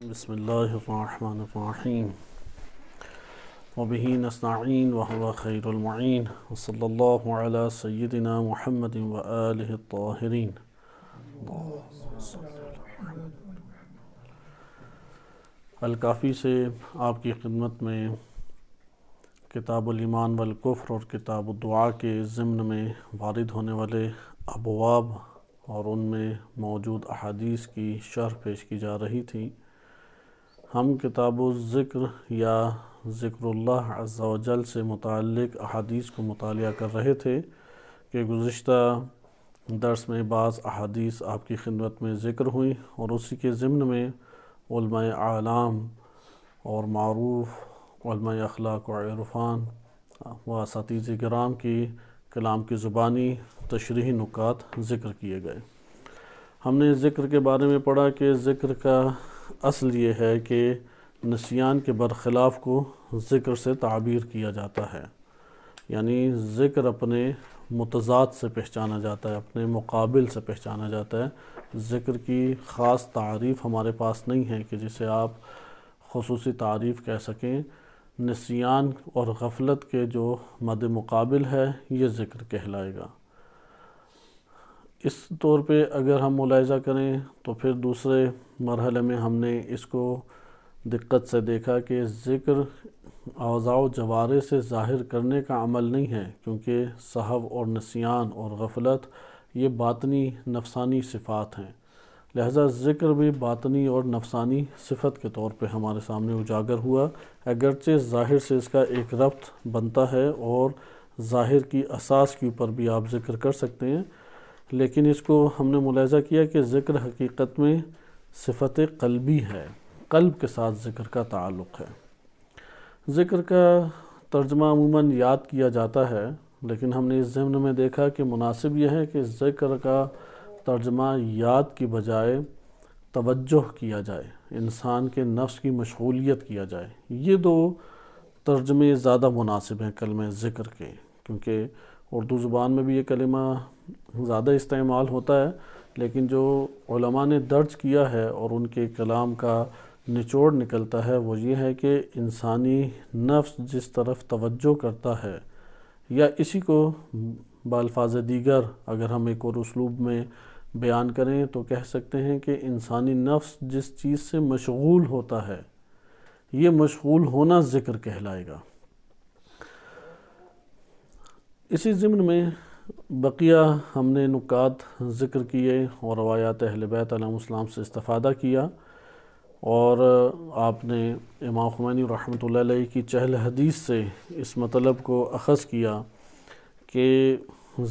بسم اللہ الرحمن الرحیم وبہ نستعین وهو خیر المعین وصلی اللہ علی سیدنا محمد وآلہ الطاہرین۔ الکافی سے آپ کی خدمت میں کتاب الایمان والکفر اور کتاب الدعاء کے ضمن میں وارد ہونے والے ابواب اور ان میں موجود احادیث کی شرح پیش کی جا رہی تھی۔ ہم کتاب الذکر یا ذکر اللہ عز و جل سے متعلق احادیث کو مطالعہ کر رہے تھے کہ گزشتہ درس میں بعض احادیث آپ کی خدمت میں ذکر ہوئیں اور اسی کے ضمن میں علماء اعلام اور معروف علماء اخلاق و عرفان و اساتذہ کرام کی کلام کی زبانی تشریحی نکات ذکر کیے گئے۔ ہم نے ذکر کے بارے میں پڑھا کہ ذکر کا اصل یہ ہے کہ نسیان کے برخلاف کو ذکر سے تعبیر کیا جاتا ہے، یعنی ذکر اپنے متضاد سے پہچانا جاتا ہے، اپنے مقابل سے پہچانا جاتا ہے۔ ذکر کی خاص تعریف ہمارے پاس نہیں ہے کہ جسے آپ خصوصی تعریف کہہ سکیں۔ نسیان اور غفلت کے جو مد مقابل ہے یہ ذکر کہلائے گا۔ اس طور پہ اگر ہم ملاحظہ کریں تو پھر دوسرے مرحلے میں ہم نے اس کو دقت سے دیکھا کہ ذکر اعضاء و جوارح سے ظاہر کرنے کا عمل نہیں ہے، کیونکہ سہو اور نسیان اور غفلت یہ باطنی نفسانی صفات ہیں، لہذا ذکر بھی باطنی اور نفسانی صفت کے طور پہ ہمارے سامنے اجاگر ہوا، اگرچہ ظاہر سے اس کا ایک ربط بنتا ہے اور ظاہر کی اساس کے اوپر بھی آپ ذکر کر سکتے ہیں، لیکن اس کو ہم نے ملاحظہ کیا کہ ذکر حقیقت میں صفت قلبی ہے، قلب کے ساتھ ذکر کا تعلق ہے۔ ذکر کا ترجمہ عموماً یاد کیا جاتا ہے، لیکن ہم نے اس ضمن میں دیکھا کہ مناسب یہ ہے کہ ذکر کا ترجمہ یاد کی بجائے توجہ کیا جائے، انسان کے نفس کی مشغولیت کیا جائے۔ یہ دو ترجمے زیادہ مناسب ہیں کلمہ ذکر کے، کیونکہ اردو زبان میں بھی یہ کلمہ زیادہ استعمال ہوتا ہے، لیکن جو علماء نے درج کیا ہے اور ان کے کلام کا نچوڑ نکلتا ہے وہ یہ ہے کہ انسانی نفس جس طرف توجہ کرتا ہے، یا اسی کو بالفاظ دیگر اگر ہم ایک اور اسلوب میں بیان کریں تو کہہ سکتے ہیں کہ انسانی نفس جس چیز سے مشغول ہوتا ہے یہ مشغول ہونا ذکر کہلائے گا۔ اسی ضمن میں بقیہ ہم نے نکات ذکر کیے اور روایات اہل بیت علیہم السلام سے استفادہ کیا، اور آپ نے امام خمینی رحمۃ اللہ علیہ کی چہل حدیث سے اس مطلب کو اخذ کیا کہ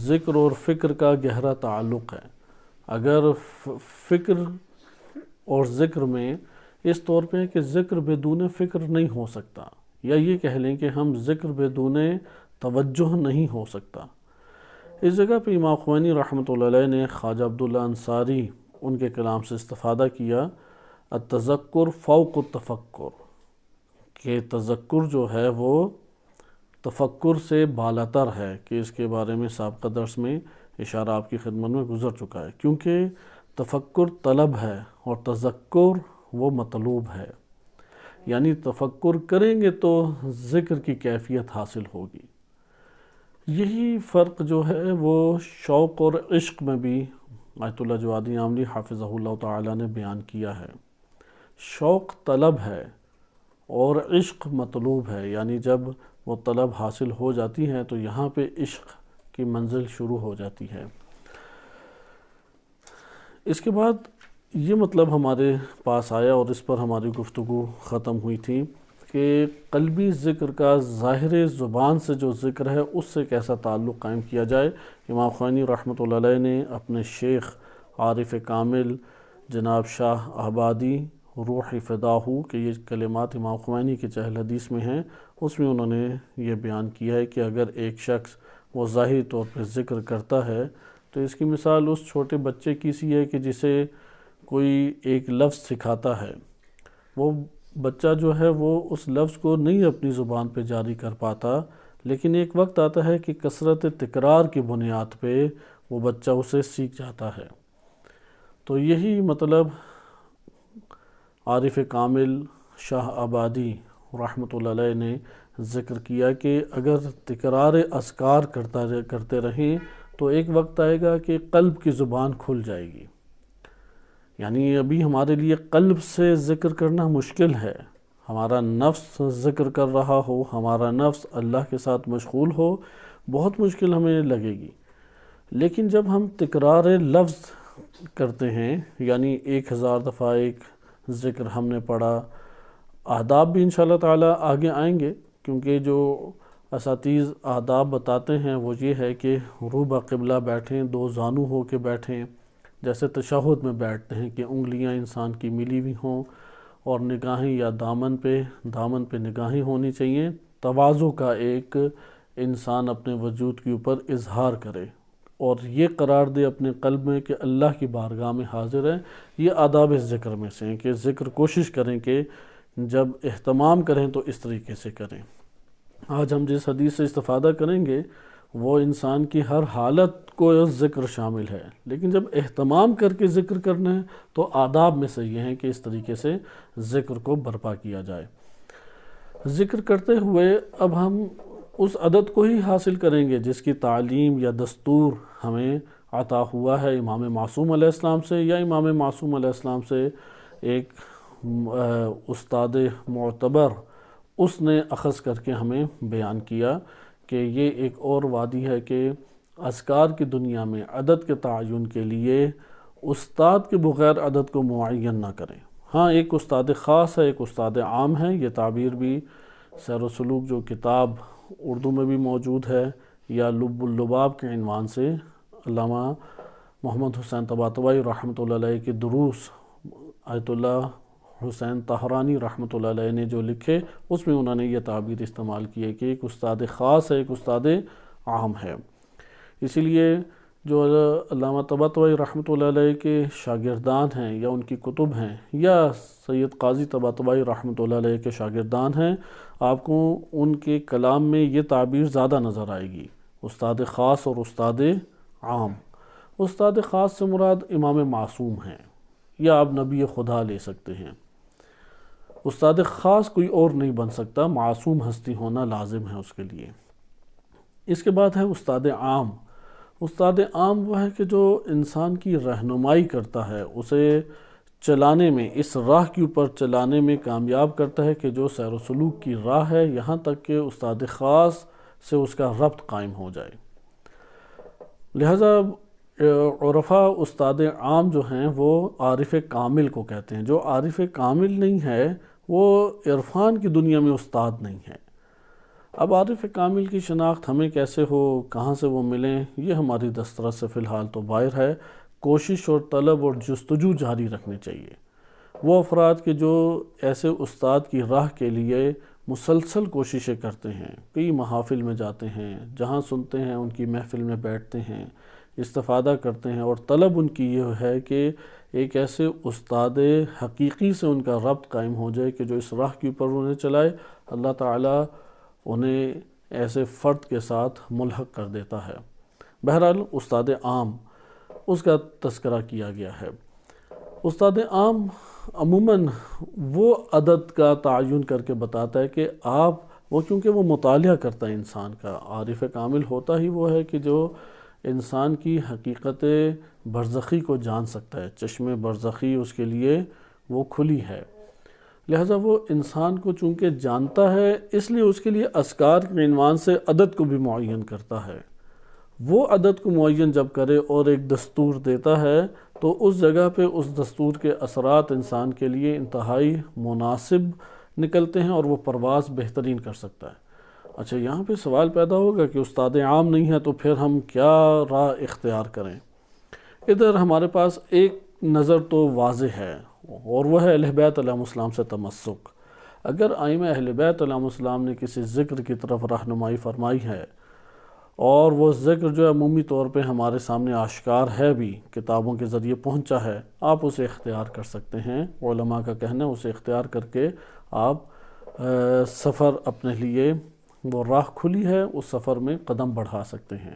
ذکر اور فکر کا گہرا تعلق ہے۔ اگر فکر اور ذکر میں اس طور پہ کہ ذکر بدون فکر نہیں ہو سکتا، یا یہ کہہ لیں کہ ہم ذکر بدون توجہ نہیں ہو سکتا۔ اس جگہ پہ امام خمینی رحمۃ اللہ علیہ نے خواجہ عبداللہ انصاری ان کے کلام سے استفادہ کیا، التذکر فوق التفکر، کہ تذکر جو ہے وہ تفکر سے بالاتر ہے، کہ اس کے بارے میں سابقہ درس میں اشارہ آپ کی خدمت میں گزر چکا ہے، کیونکہ تفکر طلب ہے اور تذکر وہ مطلوب ہے، یعنی تفکر کریں گے تو ذکر کی کیفیت حاصل ہوگی۔ یہی فرق جو ہے وہ شوق اور عشق میں بھی آیت اللہ جوادی عاملی حافظہ اللہ تعالی نے بیان کیا ہے۔ شوق طلب ہے اور عشق مطلوب ہے، یعنی جب وہ طلب حاصل ہو جاتی ہے تو یہاں پہ عشق کی منزل شروع ہو جاتی ہے۔ اس کے بعد یہ مطلب ہمارے پاس آیا اور اس پر ہماری گفتگو ختم ہوئی تھی کہ قلبی ذکر کا ظاہر زبان سے جو ذکر ہے اس سے کیسا تعلق قائم کیا جائے۔ امام خمینی رحمۃ اللہ علیہ نے اپنے شیخ عارف کامل جناب شاہ آبادی روح فدا ہو کہ یہ کلمات امام خمینی کے چہل حدیث میں ہیں، اس میں انہوں نے یہ بیان کیا ہے کہ اگر ایک شخص وہ ظاہری طور پہ ذکر کرتا ہے تو اس کی مثال اس چھوٹے بچے کی سی ہے کہ جسے کوئی ایک لفظ سکھاتا ہے، وہ بچہ جو ہے وہ اس لفظ کو نہیں اپنی زبان پہ جاری کر پاتا، لیکن ایک وقت آتا ہے کہ کثرت تکرار کی بنیاد پہ وہ بچہ اسے سیکھ جاتا ہے۔ تو یہی مطلب عارف کامل شاہ آبادی رحمۃ اللہ علیہ نے ذکر کیا کہ اگر تکرار اذکار کرتے رہیں تو ایک وقت آئے گا کہ قلب کی زبان کھل جائے گی. یعنی ابھی ہمارے لیے قلب سے ذکر کرنا مشکل ہے. ہمارا نفس ذکر کر رہا ہو، ہمارا نفس اللہ کے ساتھ مشغول ہو، بہت مشکل ہمیں لگے گی. لیکن جب ہم تکرار لفظ کرتے ہیں، یعنی 1000 دفعہ ایک ذکر ہم نے پڑھا، آداب بھی انشاءاللہ تعالی آگے آئیں گے، کیونکہ جو اساتذہ آداب بتاتے ہیں وہ یہ ہے کہ روبہ قبلہ بیٹھیں، 2 زانو ہو کے بیٹھیں، جیسے تشہد میں بیٹھتے ہیں کہ انگلیاں انسان کی ملی ہوئی ہوں اور نگاہیں یا دامن پہ نگاہیں ہونی چاہیے. تواضع کا ایک انسان اپنے وجود کے اوپر اظہار کرے اور یہ قرار دے اپنے قلب میں کہ اللہ کی بارگاہ میں حاضر ہے. یہ آداب ذکر میں سے ہیں کہ ذکر کوشش کریں کہ جب اہتمام کریں تو اس طریقے سے کریں. آج ہم جس حدیث سے استفادہ کریں گے وہ انسان کی ہر حالت کو ذکر شامل ہے، لیکن جب اہتمام کر کے ذکر کرنا ہے تو آداب میں سے یہ ہیں کہ اس طریقے سے ذکر کو برپا کیا جائے. ذکر کرتے ہوئے اب ہم اس عدد کو ہی حاصل کریں گے جس کی تعلیم یا دستور ہمیں عطا ہوا ہے امام معصوم علیہ السلام سے، یا امام معصوم علیہ السلام سے ایک استاد معتبر اس نے اخذ کر کے ہمیں بیان کیا کہ یہ ایک اور وادی ہے کہ اذکار کی دنیا میں عدد کے تعین کے لیے استاد کے بغیر عدد کو معین نہ کریں. ہاں، ایک استاد خاص ہے، ایک استاد عام ہے. یہ تعبیر بھی سیر و سلوک جو کتاب اردو میں بھی موجود ہے، یا لب اللباب کے عنوان سے علامہ محمد حسین طباطبائی رحمۃ اللہ علیہ کے دروس آیت اللہ حسین طہرانی رحمۃ اللہ علیہ نے جو لکھے، اس میں انہوں نے یہ تعبیر استعمال کی ہے کہ ایک استاد خاص ہے، ایک استاد عام ہے. اسی لیے جو علامہ طباطبائی رحمۃ اللہ علیہ کے شاگردان ہیں یا ان کی کتب ہیں، یا سید قاضی طباطبائی رحمۃ اللہ علیہ کے شاگردان ہیں، آپ کو ان کے کلام میں یہ تعبیر زیادہ نظر آئے گی، استاد خاص اور استاد عام. استاد خاص سے مراد امام معصوم ہیں، یا آپ نبی خدا لے سکتے ہیں. استاد خاص کوئی اور نہیں بن سکتا، معصوم ہستی ہونا لازم ہے اس کے لیے. اس کے بعد ہے استاد عام. استاد عام وہ ہے کہ جو انسان کی رہنمائی کرتا ہے، اسے چلانے میں، اس راہ کے اوپر چلانے میں کامیاب کرتا ہے کہ جو سیر و سلوک کی راہ ہے، یہاں تک کہ استاد خاص سے اس کا ربط قائم ہو جائے. لہذا عرفاء استاد عام جو ہیں وہ عارف کامل کو کہتے ہیں. جو عارف کامل نہیں ہے وہ عرفان کی دنیا میں استاد نہیں ہے. اب عارف کامل کی شناخت ہمیں کیسے ہو، کہاں سے وہ ملیں، یہ ہماری دسترس سے فی الحال تو باہر ہے. کوشش اور طلب اور جستجو جاری رکھنی چاہیے. وہ افراد کے جو ایسے استاد کی راہ کے لیے مسلسل کوششیں کرتے ہیں، کئی محافل میں جاتے ہیں، جہاں سنتے ہیں ان کی محفل میں بیٹھتے ہیں، استفادہ کرتے ہیں، اور طلب ان کی یہ ہے کہ ایک ایسے استاد حقیقی سے ان کا ربط قائم ہو جائے کہ جو اس راہ کے اوپر انہیں چلائے. اللہ تعالیٰ انہیں ایسے فرد کے ساتھ ملحق کر دیتا ہے. بہرحال استاد عام، اس کا تذکرہ کیا گیا ہے. استاد عام عموماً وہ عدد کا تعین کر کے بتاتا ہے کہ وہ کیونکہ وہ مطالعہ کرتا ہے انسان کا. عارف کامل ہوتا ہی وہ ہے کہ جو انسان کی حقیقت برزخی کو جان سکتا ہے، چشم برزخی اس کے لیے وہ کھلی ہے. لہذا وہ انسان کو چونکہ جانتا ہے، اس لیے اس کے لیے اذکار کے عنوان سے عدد کو بھی معین کرتا ہے. وہ عدد کو معین جب کرے اور ایک دستور دیتا ہے تو اس جگہ پہ اس دستور کے اثرات انسان کے لیے انتہائی مناسب نکلتے ہیں اور وہ پرواز بہترین کر سکتا ہے. اچھا، یہاں پہ سوال پیدا ہوگا کہ استاد عام نہیں ہے تو پھر ہم کیا راہ اختیار کریں؟ ادھر ہمارے پاس ایک نظر تو واضح ہے، اور وہ ہے اہل بیت علیہم السلام سے تمسک. اگر ائمہ اہل بیت علیہم السلام نے کسی ذکر کی طرف رہنمائی فرمائی ہے اور وہ ذکر جو ہے عمومی طور پہ ہمارے سامنے آشکار ہے، بھی کتابوں کے ذریعے پہنچا ہے، آپ اسے اختیار کر سکتے ہیں. علماء کا کہنا ہے اسے اختیار کر کے آپ سفر اپنے لیے، وہ راہ کھلی ہے، اس سفر میں قدم بڑھا سکتے ہیں.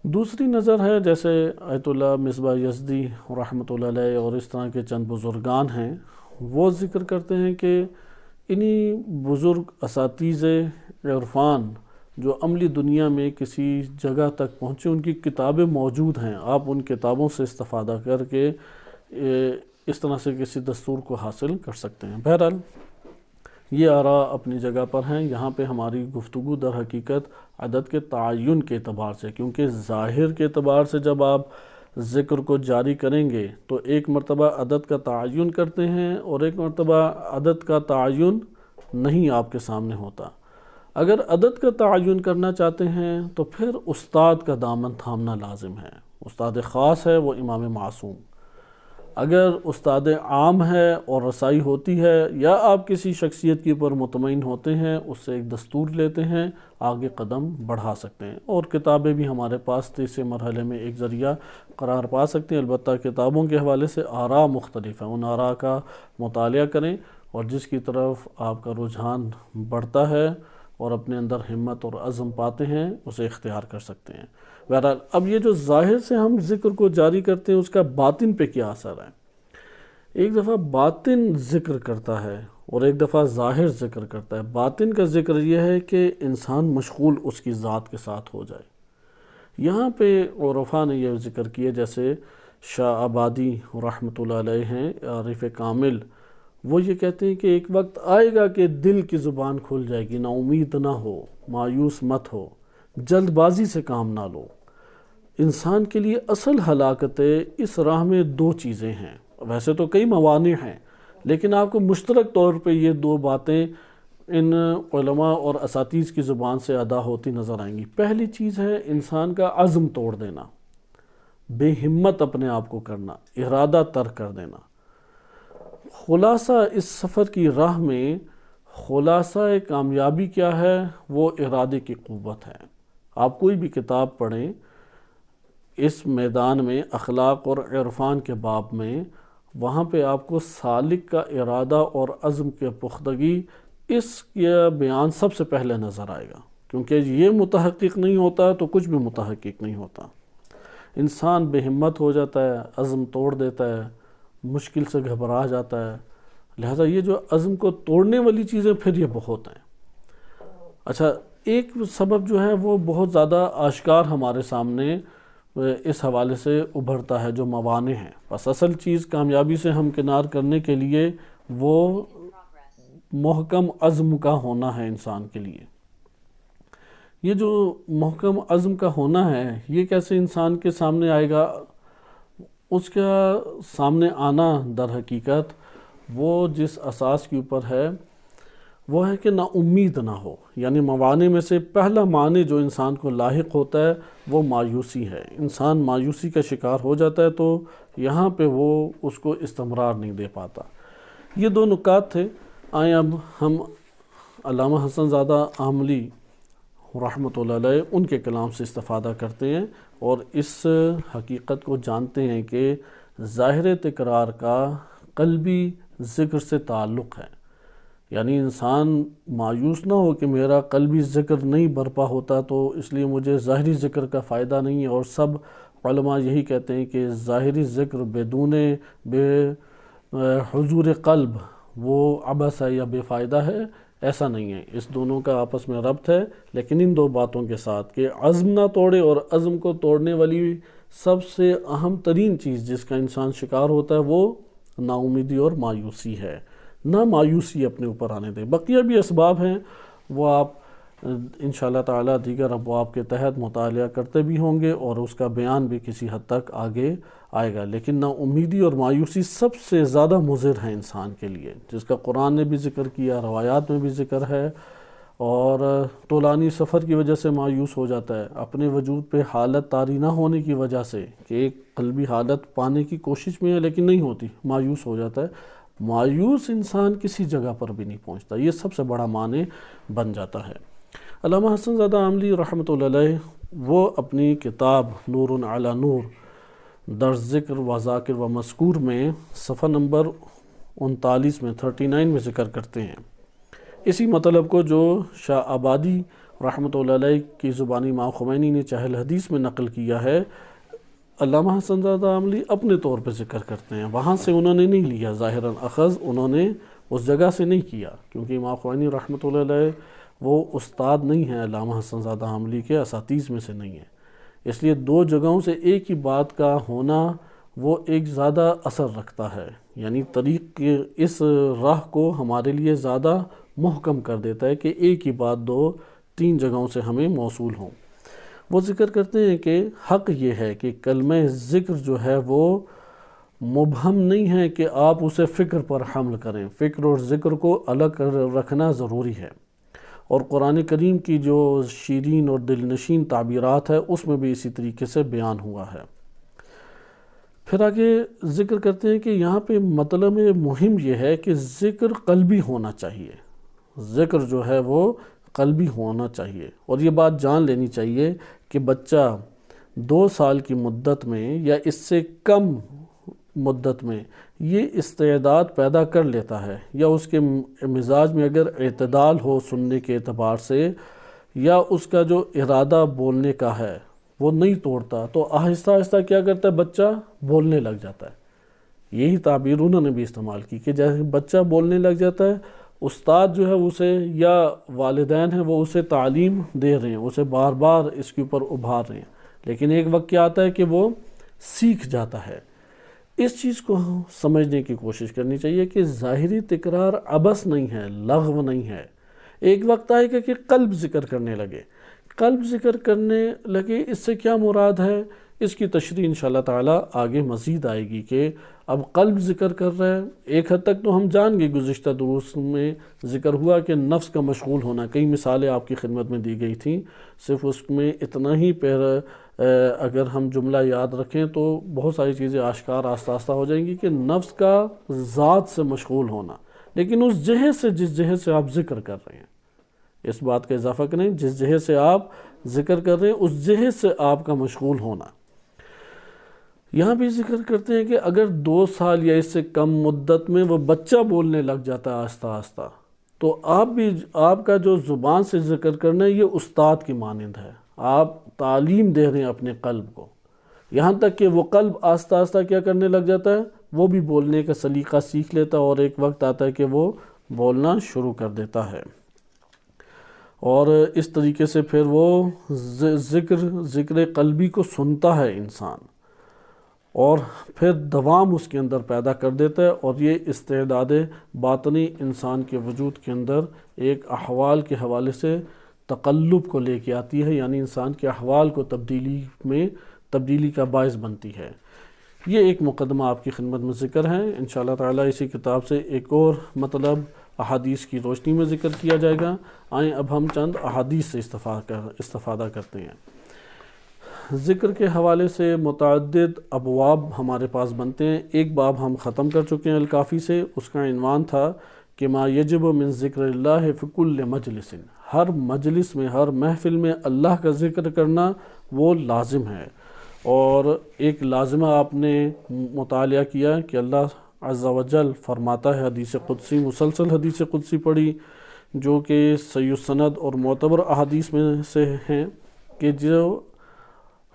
دوسری نظر ہے جیسے آیت اللہ مصباح یزدی رحمۃ اللہ علیہ اور اس طرح کے چند بزرگان ہیں، وہ ذکر کرتے ہیں کہ انہی بزرگ اساتذہ عرفان جو عملی دنیا میں کسی جگہ تک پہنچے، ان کی کتابیں موجود ہیں، آپ ان کتابوں سے استفادہ کر کے اس طرح سے کسی دستور کو حاصل کر سکتے ہیں۔ بہرحال یہ آراء اپنی جگہ پر ہیں۔ یہاں پہ ہماری گفتگو در حقیقت عدد کے تعین کے اعتبار سے، کیونکہ ظاہر کے اعتبار سے جب آپ ذکر کو جاری کریں گے تو ایک مرتبہ عدد کا تعین کرتے ہیں اور ایک مرتبہ عدد کا تعین نہیں آپ کے سامنے ہوتا۔ اگر عدد کا تعین کرنا چاہتے ہیں تو پھر استاد کا دامن تھامنا لازم ہے۔ استاد خاص ہے وہ امام معصوم۔ اگر استاد عام ہے اور رسائی ہوتی ہے، یا آپ کسی شخصیت کے اوپر مطمئن ہوتے ہیں، اس سے ایک دستور لیتے ہیں، آگے قدم بڑھا سکتے ہیں، اور کتابیں بھی ہمارے پاس تیسرے مرحلے میں ایک ذریعہ قرار پا سکتے ہیں۔ البتہ کتابوں کے حوالے سے آراء مختلف ہیں، ان آراء کا مطالعہ کریں، اور جس کی طرف آپ کا رجحان بڑھتا ہے اور اپنے اندر ہمت اور عزم پاتے ہیں، اسے اختیار کر سکتے ہیں۔ بہرحال اب یہ جو ظاہر سے ہم ذکر کو جاری کرتے ہیں، اس کا باطن پہ کیا اثر ہے؟ ایک دفعہ باطن ذکر کرتا ہے اور ایک دفعہ ظاہر ذکر کرتا ہے۔ باطن کا ذکر یہ ہے کہ انسان مشغول اس کی ذات کے ساتھ ہو جائے۔ یہاں پہ عرفاء نے یہ ذکر کیا، جیسے شاہ آبادی رحمۃ اللہ علیہ ہیں، عارف کامل، وہ یہ کہتے ہیں کہ ایک وقت آئے گا کہ دل کی زبان کھل جائے گی، نا امید نہ ہو، مایوس مت ہو، جلد بازی سے کام نہ لو۔ انسان کے لیے اصل ہلاکت اس راہ میں دو چیزیں ہیں، ویسے تو کئی موانع ہیں، لیکن آپ کو مشترک طور پہ یہ دو باتیں ان علماء اور اساتذہ کی زبان سے ادا ہوتی نظر آئیں گی۔ پہلی چیز ہے انسان کا عزم توڑ دینا، بے ہمت اپنے آپ کو کرنا، ارادہ ترک کر دینا۔ خلاصہ اس سفر کی راہ میں خلاصہ کامیابی کیا ہے؟ وہ ارادے کی قوت ہے۔ آپ کوئی بھی کتاب پڑھیں اس میدان میں، اخلاق اور عرفان کے باب میں، وہاں پہ آپ کو سالک کا ارادہ اور عزم کے پختگی، اس کا بیان سب سے پہلے نظر آئے گا، کیونکہ یہ متحقق نہیں ہوتا تو کچھ بھی متحقق نہیں ہوتا۔ انسان بے ہمت ہو جاتا ہے، عزم توڑ دیتا ہے، مشکل سے گھبرا جاتا ہے۔ لہذا یہ جو عزم کو توڑنے والی چیزیں پھر یہ بہت ہیں۔ اچھا، ایک سبب جو ہے وہ بہت زیادہ آشکار ہمارے سامنے اس حوالے سے ابھرتا ہے، جو موانع ہیں۔ بس اصل چیز کامیابی سے ہمکنار کرنے کے لیے وہ محکم عزم کا ہونا ہے انسان کے لیے۔ یہ جو محکم عزم کا ہونا ہے، یہ کیسے انسان کے سامنے آئے گا؟ اس کا سامنے آنا در حقیقت وہ جس اساس کے اوپر ہے وہ ہے کہ نا امید نہ ہو۔ یعنی موانع میں سے پہلا معنی جو انسان کو لاحق ہوتا ہے وہ مایوسی ہے۔ انسان مایوسی کا شکار ہو جاتا ہے تو یہاں پہ وہ اس کو استمرار نہیں دے پاتا۔ یہ دو نکات تھے۔ آئیں اب ہم علامہ حسن زادہ عاملی رحمۃ اللہ علیہ ان کے کلام سے استفادہ کرتے ہیں اور اس حقیقت کو جانتے ہیں کہ ظاہر تکرار کا قلبی ذکر سے تعلق ہے۔ یعنی انسان مایوس نہ ہو کہ میرا قلبی ذکر نہیں برپا ہوتا تو اس لیے مجھے ظاہری ذکر کا فائدہ نہیں ہے، اور سب علماء یہی کہتے ہیں کہ ظاہری ذکر بدون بے حضور قلب وہ عبث ہے یا بے فائدہ ہے، ایسا نہیں ہے۔ اس دونوں کا آپس میں ربط ہے، لیکن ان دو باتوں کے ساتھ کہ عزم نہ توڑے، اور عزم کو توڑنے والی سب سے اہم ترین چیز جس کا انسان شکار ہوتا ہے وہ نا امیدی اور مایوسی ہے۔ نہ مایوسی اپنے اوپر آنے دیں۔ بقیہ بھی اسباب ہیں، وہ آپ انشاءاللہ تعالی دیگر ابواب کے تحت مطالعہ کرتے بھی ہوں گے اور اس کا بیان بھی کسی حد تک آگے آئے گا، لیکن نا امیدی اور مایوسی سب سے زیادہ مضر ہے انسان کے لیے، جس کا قرآن نے بھی ذکر کیا، روایات میں بھی ذکر ہے، اور طولانی سفر کی وجہ سے مایوس ہو جاتا ہے، اپنے وجود پہ حالت طاری نہ ہونے کی وجہ سے کہ ایک قلبی حالت پانے کی کوشش میں ہے لیکن نہیں ہوتی، مایوس ہو جاتا ہے۔ مایوس انسان کسی جگہ پر بھی نہیں پہنچتا، یہ سب سے بڑا معنی بن جاتا ہے۔ علامہ حسن زادہ عاملی رحمۃ اللہ علیہ وہ اپنی کتاب نور علی نور در ذکر و ذاکر و مذکور میں صفحہ نمبر 39 میں 39 میں ذکر کرتے ہیں اسی مطلب کو جو شاہ آبادی رحمۃ اللہ علیہ کی زبانی امام خمینی نے چاہل حدیث میں نقل کیا ہے، علامہ حسن زادہ عاملی اپنے طور پہ ذکر کرتے ہیں، وہاں سے انہوں نے نہیں لیا، ظاہراً اخذ انہوں نے اس جگہ سے نہیں کیا، کیونکہ امام خمینی رحمۃ اللہ علیہ وہ استاد نہیں ہیں علامہ حسن زادہ عاملی کے، اساتذہ میں سے نہیں ہیں، اس لیے دو جگہوں سے ایک ہی بات کا ہونا وہ ایک زیادہ اثر رکھتا ہے، یعنی طریق کے اس راہ کو ہمارے لیے زیادہ محکم کر دیتا ہے کہ ایک ہی بات دو تین جگہوں سے ہمیں موصول ہوں۔ وہ ذکر کرتے ہیں کہ حق یہ ہے کہ کلمہ ذکر جو ہے وہ مبہم نہیں ہے کہ آپ اسے فکر پر حمل کریں، فکر اور ذکر کو الگ رکھنا ضروری ہے، اور قرآن کریم کی جو شیرین اور دل نشین تعبیرات ہے اس میں بھی اسی طریقے سے بیان ہوا ہے۔ پھر آگے ذکر کرتے ہیں کہ یہاں پہ مطلب مہم یہ ہے کہ ذکر قلبی ہونا چاہیے، ذکر جو ہے وہ قلبی ہونا چاہیے، اور یہ بات جان لینی چاہیے کہ بچہ 2 سال کی مدت میں یا اس سے کم مدت میں یہ استعداد پیدا کر لیتا ہے، یا اس کے مزاج میں اگر اعتدال ہو سننے کے اعتبار سے، یا اس کا جو ارادہ بولنے کا ہے وہ نہیں توڑتا، تو آہستہ آہستہ کیا کرتا ہے بچہ بولنے لگ جاتا ہے۔ یہی تعبیر انہوں نے بھی استعمال کی کہ جیسے بچہ بولنے لگ جاتا ہے، استاد جو ہے اسے یا والدین ہیں وہ اسے تعلیم دے رہے ہیں، اسے بار بار اس کے اوپر ابھار رہے ہیں، لیکن ایک وقت کیا آتا ہے کہ وہ سیکھ جاتا ہے۔ اس چیز کو سمجھنے کی کوشش کرنی چاہیے کہ ظاہری تکرار عبث نہیں ہے، لغو نہیں ہے، ایک وقت آئے گا کہ قلب ذکر کرنے لگے، قلب ذکر کرنے لگے، اس سے کیا مراد ہے؟ اس کی تشریح انشاءاللہ تعالی آگے مزید آئے گی کہ اب قلب ذکر کر رہا ہے، ایک حد تک تو ہم جان گئے، گزشتہ دروس میں ذکر ہوا کہ نفس کا مشغول ہونا، کئی مثالیں آپ کی خدمت میں دی گئی تھیں، صرف اس میں اتنا ہی اگر ہم جملہ یاد رکھیں تو بہت ساری چیزیں آشکار آہستہ آہستہ ہو جائیں گی کہ نفس کا ذات سے مشغول ہونا، لیکن اس جہت سے جس جہت سے آپ ذکر کر رہے ہیں، اس بات کا اضافہ کریں، جس جہت سے آپ ذکر کر رہے ہیں اس جہت سے آپ کا مشغول ہونا۔ یہاں بھی ذکر کرتے ہیں کہ اگر 2 سال یا اس سے کم مدت میں وہ بچہ بولنے لگ جاتا ہے آہستہ آہستہ، تو آپ کا جو زبان سے ذکر کرنا ہے یہ استاد کی مانند ہے، آپ تعلیم دے رہے ہیں اپنے قلب کو، یہاں تک کہ وہ قلب آہستہ آہستہ کیا کرنے لگ جاتا ہے، وہ بھی بولنے کا سلیقہ سیکھ لیتا ہے، اور ایک وقت آتا ہے کہ وہ بولنا شروع کر دیتا ہے، اور اس طریقے سے پھر وہ ذکر قلبی کو سنتا ہے انسان، اور پھر دوام اس کے اندر پیدا کر دیتا ہے، اور یہ استعداد باطنی انسان کے وجود کے اندر ایک احوال کے حوالے سے تقلب کو لے کے آتی ہے، یعنی انسان کے احوال کو تبدیلی کا باعث بنتی ہے۔ یہ ایک مقدمہ آپ کی خدمت میں ذکر ہے، انشاءاللہ تعالی اسی کتاب سے ایک اور مطلب احادیث کی روشنی میں ذکر کیا جائے گا۔ آئیں اب ہم چند احادیث سے استفادہ کرتے ہیں۔ ذکر کے حوالے سے متعدد ابواب ہمارے پاس بنتے ہیں، ایک باب ہم ختم کر چکے ہیں الکافی سے، اس کا عنوان تھا کہ ما یجب من ذکر اللہ فی کل مجلس، ہر مجلس میں، ہر محفل میں اللہ کا ذکر کرنا وہ لازم ہے، اور ایک لازمہ آپ نے مطالعہ کیا کہ اللہ عز و جل فرماتا ہے، حدیث قدسی، مسلسل حدیث قدسی پڑھی جو کہ صحیح السند اور معتبر احادیث میں سے ہیں، کہ جو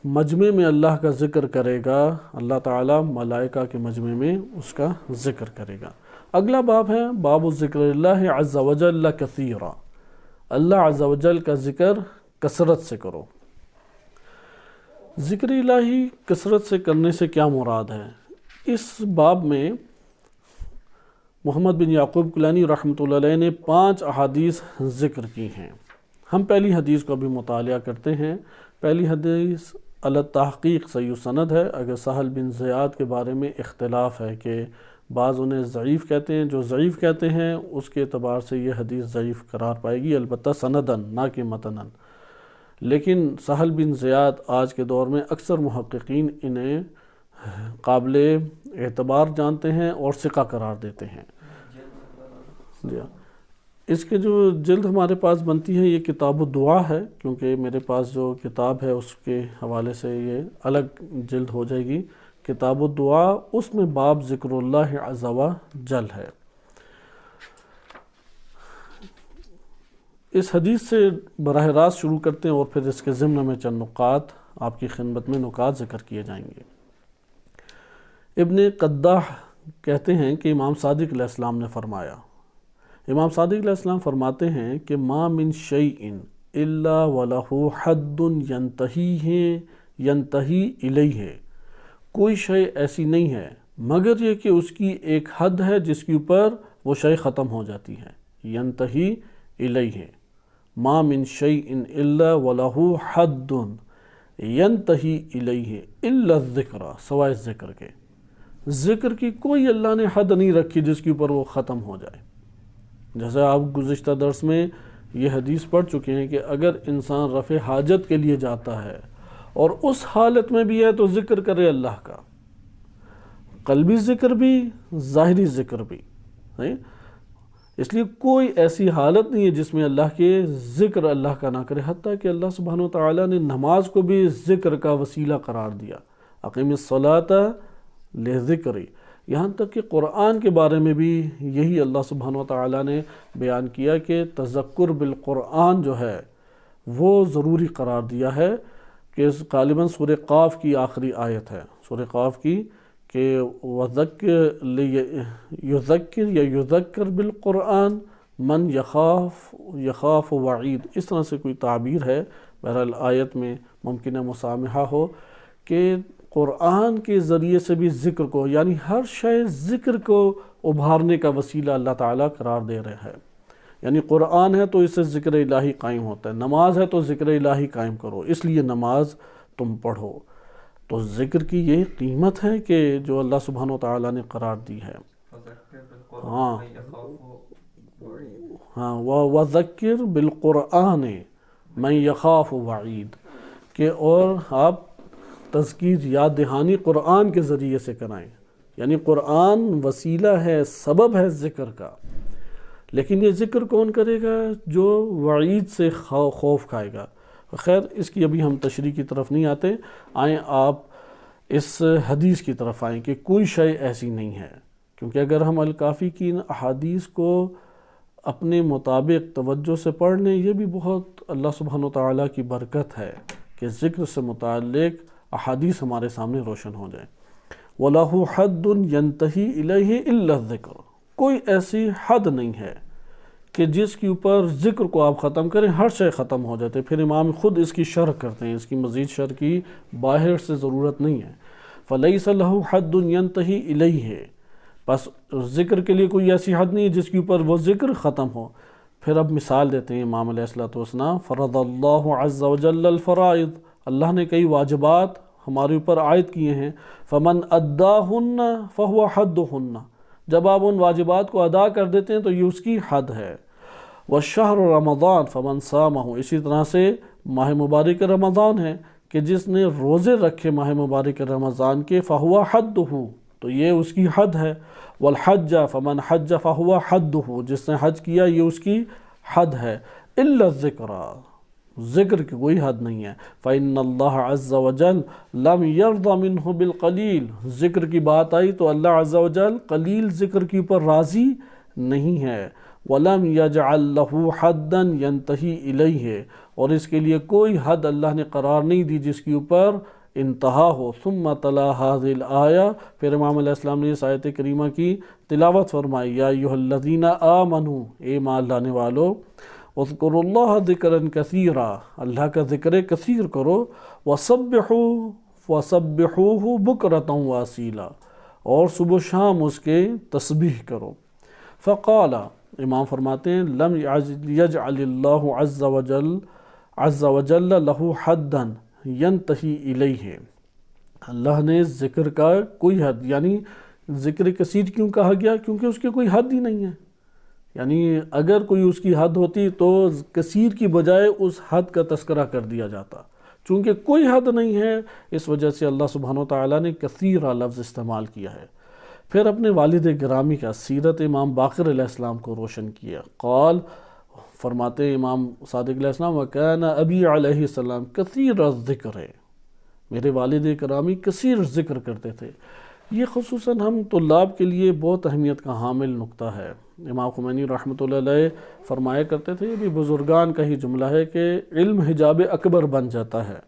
مجمع میں اللہ کا ذکر کرے گا اللہ تعالیٰ ملائکہ کے مجمع میں اس کا ذکر کرے گا۔ اگلا باب ہے باب ذکر اللہ عز و جل کثیرا، اللہ عز و جل کا ذکر کثرت سے کرو۔ ذکر الہی کثرت سے کرنے سے کیا مراد ہے؟ اس باب میں محمد بن یعقوب کلانی رحمۃ اللہ علیہ نے 5 احادیث ذکر کی ہیں۔ ہم پہلی حدیث کو بھی مطالعہ کرتے ہیں۔ پہلی حدیث علی تحقیق صحیح السند ہے، اگر سہل بن زیاد کے بارے میں اختلاف ہے کہ بعض انہیں ضعیف کہتے ہیں، جو ضعیف کہتے ہیں اس کے اعتبار سے یہ حدیث ضعیف قرار پائے گی، البتہ سندن نہ کہ متنن، لیکن سہل بن زیاد آج کے دور میں اکثر محققین انہیں قابل اعتبار جانتے ہیں اور ثقہ قرار دیتے ہیں۔ جی، اس کے جو جلد ہمارے پاس بنتی ہے یہ کتاب الدعا ہے، کیونکہ میرے پاس جو کتاب ہے اس کے حوالے سے یہ الگ جلد ہو جائے گی، کتاب الدعا، اس میں باب ذکر اللہ عز و جل ہے۔ اس حدیث سے براہ راست شروع کرتے ہیں اور پھر اس کے ضمن میں چند نکات آپ کی خدمت میں نکات ذکر کیے جائیں گے۔ ابن قداح کہتے ہیں کہ امام صادق علیہ السلام نے فرمایا، امام صادق علیہ السلام فرماتے ہیں کہ ما من شیء الا ولہ حد ینتہی الیہ، کوئی شے ایسی نہیں ہے مگر یہ کہ اس کی ایک حد ہے جس کے اوپر وہ شے ختم ہو جاتی ہے، ینتہی الیہ، ما من شیء الا ولہ حد ینتہی الیہ الا الذکر، سوائے ذکر کے، ذکر کی کوئی اللہ نے حد نہیں رکھی جس کے اوپر وہ ختم ہو جائے۔ جیسے آپ گزشتہ درس میں یہ حدیث پڑھ چکے ہیں کہ اگر انسان رفع حاجت کے لیے جاتا ہے اور اس حالت میں بھی ہے تو ذکر کرے اللہ کا، قلبی ذکر بھی ظاہری ذکر بھی، اس لیے کوئی ایسی حالت نہیں ہے جس میں اللہ کے ذکر اللہ کا نہ کرے، حتیٰ کہ اللہ سبحانہ وتعالیٰ نے نماز کو بھی ذکر کا وسیلہ قرار دیا، اقیم الصلاۃ لذکری، یہاں تک کہ قرآن کے بارے میں بھی یہی اللہ سبحانہ وتعالیٰ نے بیان کیا کہ تذکر بالقرآن جو ہے وہ ضروری قرار دیا ہے، کہ غالباً سورہ قاف کی آخری آیت ہے، سورہ قاف کی، کہ وَذَكِّرْ یذکر یا یذکر بالقرآن من یخاف وعید، اس طرح سے کوئی تعبیر ہے، بہرحال آیت میں ممکنہ مسامحہ ہو، کہ قرآن کے ذریعے سے بھی ذکر کو، یعنی ہر شے ذکر کو ابھارنے کا وسیلہ اللہ تعالیٰ قرار دے رہے ہیں، یعنی قرآن ہے تو اس سے ذکر الہی قائم ہوتا ہے، نماز ہے تو ذکر الہی قائم کرو، اس لیے نماز تم پڑھو، تو ذکر کی یہ قیمت ہے کہ جو اللہ سبحانہ وتعالیٰ نے قرار دی ہے۔ وَذَكِّرْ بِالْقُرْآنِ مَنْ يَخَافُ وَعِيدٍ، کہ اور آپ تذکیر یاد دہانی قرآن کے ذریعے سے کرائیں، یعنی قرآن وسیلہ ہے، سبب ہے ذکر کا، لیکن یہ ذکر کون کرے گا؟ جو وعید سے خوف کھائے گا۔ خیر اس کی ابھی ہم تشریح کی طرف نہیں آتے، آئیں آپ اس حدیث کی طرف آئیں کہ کوئی شے ایسی نہیں ہے، کیونکہ اگر ہم الکافی کی ان احادیث کو اپنے مطابق توجہ سے پڑھ لیں، یہ بھی بہت اللہ سبحانہ وتعالیٰ کی برکت ہے کہ ذکر سے متعلق احادیث ہمارے سامنے روشن ہو جائیں۔ وَلَهُ حَدٌّ يَنْتَهِي إِلَيْهِ إِلَّا الذِّكْرُ، کوئی ایسی حد نہیں ہے کہ جس کے اوپر ذکر کو آپ ختم کریں ہر شے ختم ہو جاتے۔ پھر امام خود اس کی شرح کرتے ہیں، اس کی مزید شرح کی باہر سے ضرورت نہیں ہے۔ فَلَيْسَ لَهُ حَدٌّ يَنْتَهِي إِلَيْهِ، بس ذکر کے لیے کوئی ایسی حد نہیں ہے جس کے اوپر وہ ذکر ختم ہو۔ پھر اب مثال دیتے ہیں امام علیہ السلام، فرض اللہ عز وجل الفرائض، اللہ نے کئی واجبات ہمارے اوپر عائد کیے ہیں، فمن اداہن فہو حدہن، جب آپ ان واجبات کو ادا کر دیتے ہیں تو یہ اس کی حد ہے۔ والشہر رمضان فمن صامہ، اسی طرح سے ماہ مبارک رمضان ہے کہ جس نے روزے رکھے ماہ مبارک رمضان کے، فہو حدہ، تو یہ اس کی حد ہے۔ والحج فمن حج فہو حدہ، جس نے حج کیا یہ اس کی حد ہے۔ الا الذکر، ذکر کی کوئی حد نہیں ہے۔ فإن اللہ عز وجل لم یرض منہ بالقلیل، ذکر کی بات آئی تو اللہ عز وجل قلیل ذکر کے اوپر راضی نہیں ہے۔ وَلَمْ يَجْعَلْ لَهُ حَدًّا يَنْتَهِي إِلَيْهِ، اور اس کے لیے کوئی حد اللہ نے قرار نہیں دی جس کے اوپر انتہا ہو۔ ثم تلا هذه الآیہ، پھر امام علیہ السلام نے اس آیت کریمہ کی تلاوت فرمائی، یا ایھا الذین آمنوا، اے ایمان لانے والو، اذکروا اللہ ذکرا کثیرا، اللہ کا ذکر کثیر کرو، وسبحوہ بکرۃ واصیلا، اور صبح و شام اس کے تسبیح کرو۔ فقال، امام فرماتے ہیں، لم یجعل اللہ عز وجل لہ حدا ینتہی الیہ، اللہ نے ذکر کا کوئی حد، یعنی ذکر کثیر کیوں کہا گیا؟ کیونکہ اس کی کوئی حد ہی نہیں ہے، یعنی اگر کوئی اس کی حد ہوتی تو کثیر کی بجائے اس حد کا تذکرہ کر دیا جاتا، چونکہ کوئی حد نہیں ہے اس وجہ سے اللہ سبحانہ وتعالیٰ نے کثیرہ لفظ استعمال کیا ہے۔ پھر اپنے والد گرامی کا سیرت امام باقر علیہ السلام کو روشن کیا۔ قال، فرماتے امام صادق علیہ السلام، وَكَانَ أَبِي علیہ السلام کثیر الذکر، میرے والد گرامی کثیر ذکر کرتے تھے۔ یہ خصوصاً ہم طلاب کے لیے بہت اہمیت کا حامل نقطہ ہے۔ امام خمینی رحمۃ اللہ علیہ فرمایا کرتے تھے، یہ بھی بزرگان کا ہی جملہ ہے کہ علم حجاب اکبر بن جاتا ہے۔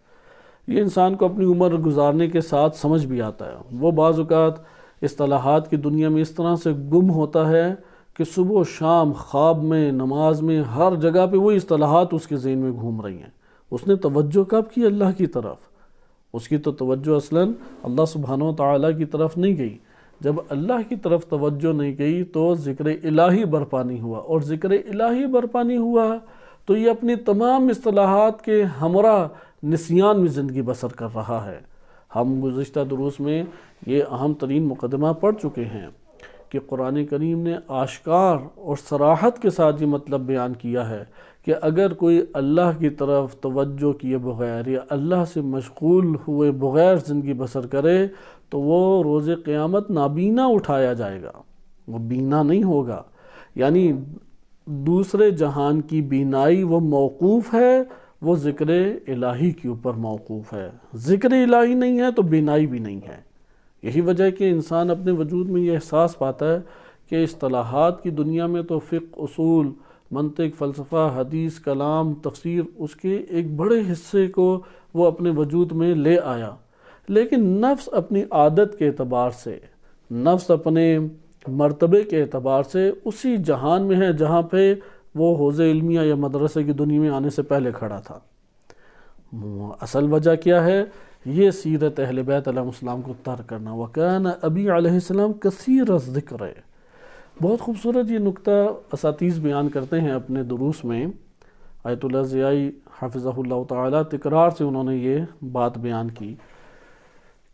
یہ انسان کو اپنی عمر گزارنے کے ساتھ سمجھ بھی آتا ہے۔ وہ بعض اوقات اصطلاحات کی دنیا میں اس طرح سے گم ہوتا ہے کہ صبح و شام خواب میں، نماز میں، ہر جگہ پہ وہی اصطلاحات اس کے ذہن میں گھوم رہی ہیں۔ اس نے توجہ کب کی اللہ کی طرف؟ اس کی تو توجہ اصلاً اللہ سبحانہ و تعالیٰ کی طرف نہیں گئی۔ جب اللہ کی طرف توجہ نہیں گئی تو ذکر الہی برپا نہیں ہوا، اور ذکر الہی برپا نہیں ہوا تو یہ اپنی تمام اصطلاحات کے ہمراہ نسیان میں زندگی بسر کر رہا ہے۔ ہم گزشتہ دروس میں یہ اہم ترین مقدمہ پڑھ چکے ہیں کہ قرآن کریم نے آشکار اور صراحت کے ساتھ یہ مطلب بیان کیا ہے کہ اگر کوئی اللہ کی طرف توجہ کیے بغیر یا اللہ سے مشغول ہوئے بغیر زندگی بسر کرے تو وہ روز قیامت نابینا اٹھایا جائے گا، وہ بینا نہیں ہوگا۔ یعنی دوسرے جہان کی بینائی وہ موقوف ہے، وہ ذکر الہی کے اوپر موقوف ہے۔ ذکر الہی نہیں ہے تو بینائی بھی نہیں ہے۔ یہی وجہ ہے کہ انسان اپنے وجود میں یہ احساس پاتا ہے کہ اصطلاحات کی دنیا میں تو فقہ، اصول، منطق، فلسفہ، حدیث، کلام، تفسیر، اس کے ایک بڑے حصے کو وہ اپنے وجود میں لے آیا، لیکن نفس اپنی عادت کے اعتبار سے، نفس اپنے مرتبے کے اعتبار سے اسی جہان میں ہے جہاں پہ وہ حوض علمیہ یا مدرسے کی دنیا میں آنے سے پہلے کھڑا تھا۔ اصل وجہ کیا ہے؟ یہ سیرت اہل بیت علیہ السلام کو ترک کرنا۔ وَكَانَ ابی علیہ السلام کثیر الذکر ہے۔ بہت خوبصورت یہ نکتہ اساتذہ بیان کرتے ہیں اپنے دروس میں۔ آیت اللہ ضیائی حفظہ اللہ تعالیٰ تکرار سے انہوں نے یہ بات بیان کی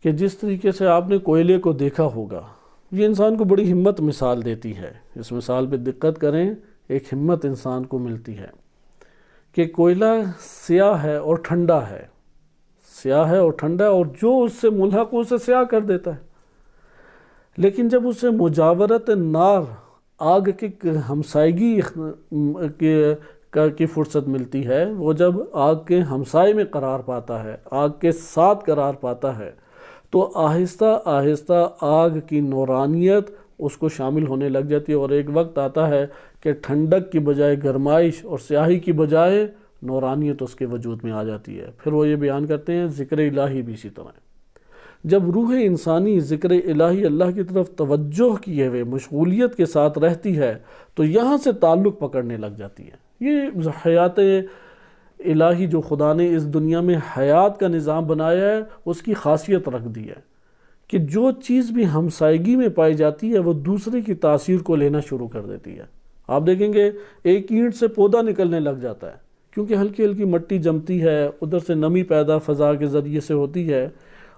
کہ جس طریقے سے آپ نے کوئلے کو دیکھا ہوگا، یہ انسان کو بڑی ہمت مثال دیتی ہے۔ اس مثال پہ دقت کریں، ایک ہمت انسان کو ملتی ہے کہ کوئلہ سیاہ ہے اور ٹھنڈا ہے، سیاہ ہے اور ٹھنڈا ہے، اور جو اس سے ملحق اسے سیاہ کر دیتا ہے۔ لیکن جب اسے مجاورت نار، آگ کی ہمسائیگی کی فرصت ملتی ہے، وہ جب آگ کے ہمسائے میں قرار پاتا ہے، آگ کے ساتھ قرار پاتا ہے، تو آہستہ آہستہ آگ کی نورانیت اس کو شامل ہونے لگ جاتی ہے، اور ایک وقت آتا ہے کہ ٹھنڈک کی بجائے گرمائش اور سیاہی کی بجائے نورانیت اس کے وجود میں آ جاتی ہے۔ پھر وہ یہ بیان کرتے ہیں ذکر الہی بھی اسی طرح ہے۔ جب روح انسانی ذکر الہی، اللہ کی طرف توجہ کیے ہوئے مشغولیت کے ساتھ رہتی ہے تو یہاں سے تعلق پکڑنے لگ جاتی ہے۔ یہ حیات الہی جو خدا نے اس دنیا میں حیات کا نظام بنایا ہے، اس کی خاصیت رکھ دی ہے کہ جو چیز بھی ہمسائیگی میں پائی جاتی ہے وہ دوسرے کی تاثیر کو لینا شروع کر دیتی ہے۔ آپ دیکھیں گے ایک اینٹ سے پودا نکلنے لگ جاتا ہے کیونکہ ہلکی ہلکی مٹی جمتی ہے، ادھر سے نمی پیدا فضا کے ذریعے سے ہوتی ہے،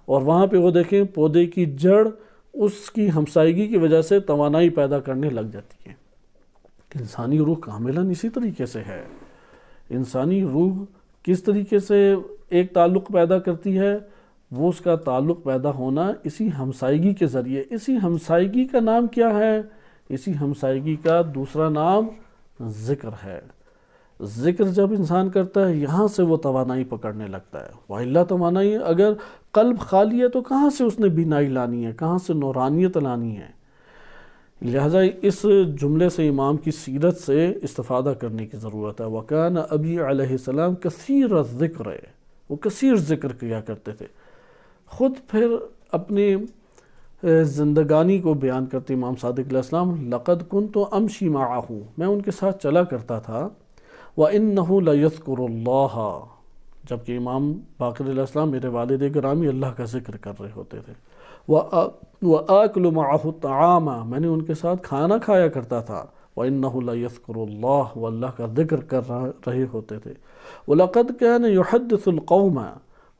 اور وہاں پہ وہ دیکھیں پودے کی جڑ اس کی ہمسائیگی کی وجہ سے توانائی پیدا کرنے لگ جاتی ہے۔ انسانی روح کاملاً اسی طریقے سے ہے۔ انسانی روح کس طریقے سے ایک تعلق پیدا کرتی ہے؟ وہ اس کا تعلق پیدا ہونا اسی ہمسائیگی کے ذریعے۔ اسی ہمسائیگی کا نام کیا ہے؟ اسی ہمسائیگی کا دوسرا نام ذکر ہے۔ ذکر جب انسان کرتا ہے یہاں سے وہ توانائی پکڑنے لگتا ہے۔ وَإِلَّا توانائی اگر قلب خالی ہے تو کہاں سے اس نے بینائی لانی ہے، کہاں سے نورانیت لانی ہے؟ لہٰذا اس جملے سے امام کی سیرت سے استفادہ کرنے کی ضرورت ہے۔ وَكَانَ ابی علیہ السلام کثیر الذکر ہے، وہ کثیر ذکر کیا کرتے تھے۔ خود پھر اپنی زندگانی کو بیان کرتے امام صادق علیہ السلام، لَقَدْ كُنْتُ أَمْشِي مَعَهُ، میں ان کے ساتھ چلا کرتا تھا، وَإِنَّهُ لَيَذْكُرُ اللَّهَ، جبکہ امام باقر علیہ السلام میرے والد گرامی اللہ کا ذکر کر رہے ہوتے تھے۔ وَآكُلُ مَعَهُ الطَّعَامَ، میں نے ان کے ساتھ کھانا کھایا کرتا تھا، وَإِنَّهُ لَيَذْكُرُ اللَّهَ، وہ اللہ کا ذکر کر رہے ہوتے تھے۔ وَلَقَدْ كَانَ يُحَدِّثُ الْقَوْمَ،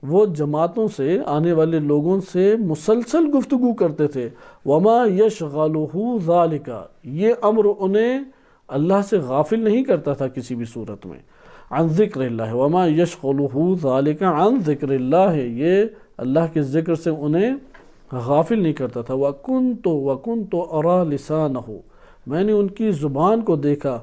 وہ جماعتوں سے، آنے والے لوگوں سے مسلسل گفتگو کرتے تھے۔ وَمَا يَشْغَلُهُ ذَلِكَ، یہ امر انہیں اللہ سے غافل نہیں کرتا تھا کسی بھی صورت میں، عن ذکر اللہ، وَمَا يَشْغَلُهُ ذَلِكَ عن ذکر اللہ، یہ اللہ کے ذکر سے انہیں غافل نہیں کرتا تھا۔ وَكُنْتُ أَرَى لِسَانَهُ، میں نے ان کی زبان کو دیکھا،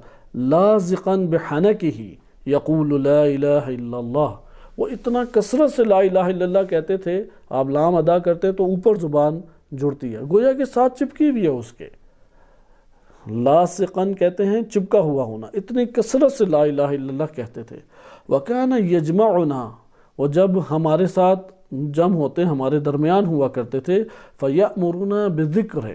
لازقاً بحنکہ یقول لا الہ الا اللہ، وہ اتنا کثرت سے لا الہ الا اللہ کہتے تھے، آپ لام ادا کرتے تو اوپر زبان جڑتی ہے، گویا کہ ساتھ چپکی بھی ہے اس کے۔ لاصقاً کہتے ہیں چپکا ہوا ہونا، اتنی کثرت سے لا الہ الا اللہ کہتے تھے۔ وَكَانَ يَجْمَعُنَا، اور جب ہمارے ساتھ جمع ہوتے ہمارے درمیان ہوا کرتے تھے، فَيَأْمُرُنَا بِالذِّكْرِ،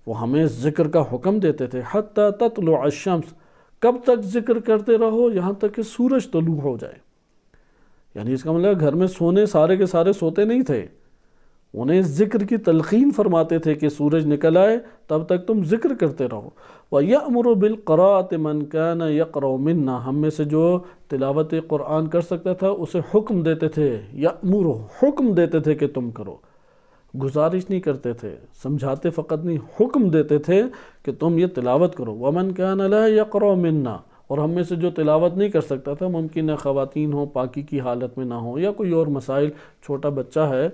وہ ہمیں ذکر کا حکم دیتے تھے، حَتَّى تَطْلُعَ الشَّمْسُ، کب تک ذکر کرتے رہو؟ یہاں تک کہ سورج طلوع ہو جائے۔ یعنی اس کا مطلب گھر میں سونے سارے کے سارے سوتے نہیں تھے، انہیں ذکر کی تلقین فرماتے تھے کہ سورج نکل آئے تب تک تم ذکر کرتے رہو۔ وَيَأْمُرُ بِالْقِرَاءَةِ مَنْ كَانَ يَقْرَأُ مِنَّا، ہم میں سے جو تلاوت قرآن کر سکتا تھا اسے حکم دیتے تھے، یأمر، حکم دیتے تھے کہ تم کرو، گزارش نہیں کرتے تھے، سمجھاتے فقط نہیں، حکم دیتے تھے کہ تم یہ تلاوت کرو۔ وَمَنْ كَانَ لَا يَقْرَأُ مِنَّا، اور ہم میں سے جو تلاوت نہیں کر سکتا تھا، ممکن ہے خواتین ہوں، پاکی کی حالت میں نہ ہوں، یا کوئی اور مسائل، چھوٹا بچہ ہے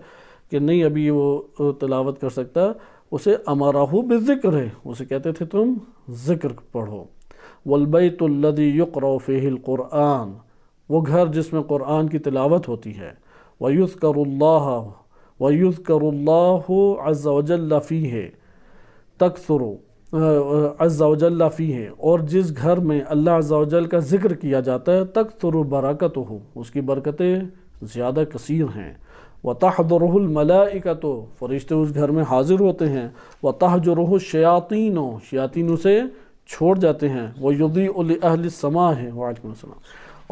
کہ نہیں ابھی وہ تلاوت کر سکتا، اسے امرہ بالذکر ہے، اسے کہتے تھے تم ذکر پڑھو۔ والبیت الذی یقرأ فیہ القرآن، وہ گھر جس میں قرآن کی تلاوت ہوتی ہے، ویذکر اللہ عز وجل فیہ، تکثر عز وجل فیہ، اور جس گھر میں اللہ عز وجل کا ذکر کیا جاتا ہے، تکثر برکتہ، اس کی برکتیں زیادہ کثیر ہیں۔ وَتَحْضُرُهُ الْمَلَائِكَةُ، فرشتے اس گھر میں حاضر ہوتے ہیں۔ وَتَحْجُرُهُ الشَّيَاطِينُ، شیاطین اسے چھوڑ جاتے ہیں۔ وَيُضِيءُ لِأَهْلِ السَّمَاءِ، وعلیکم السلام،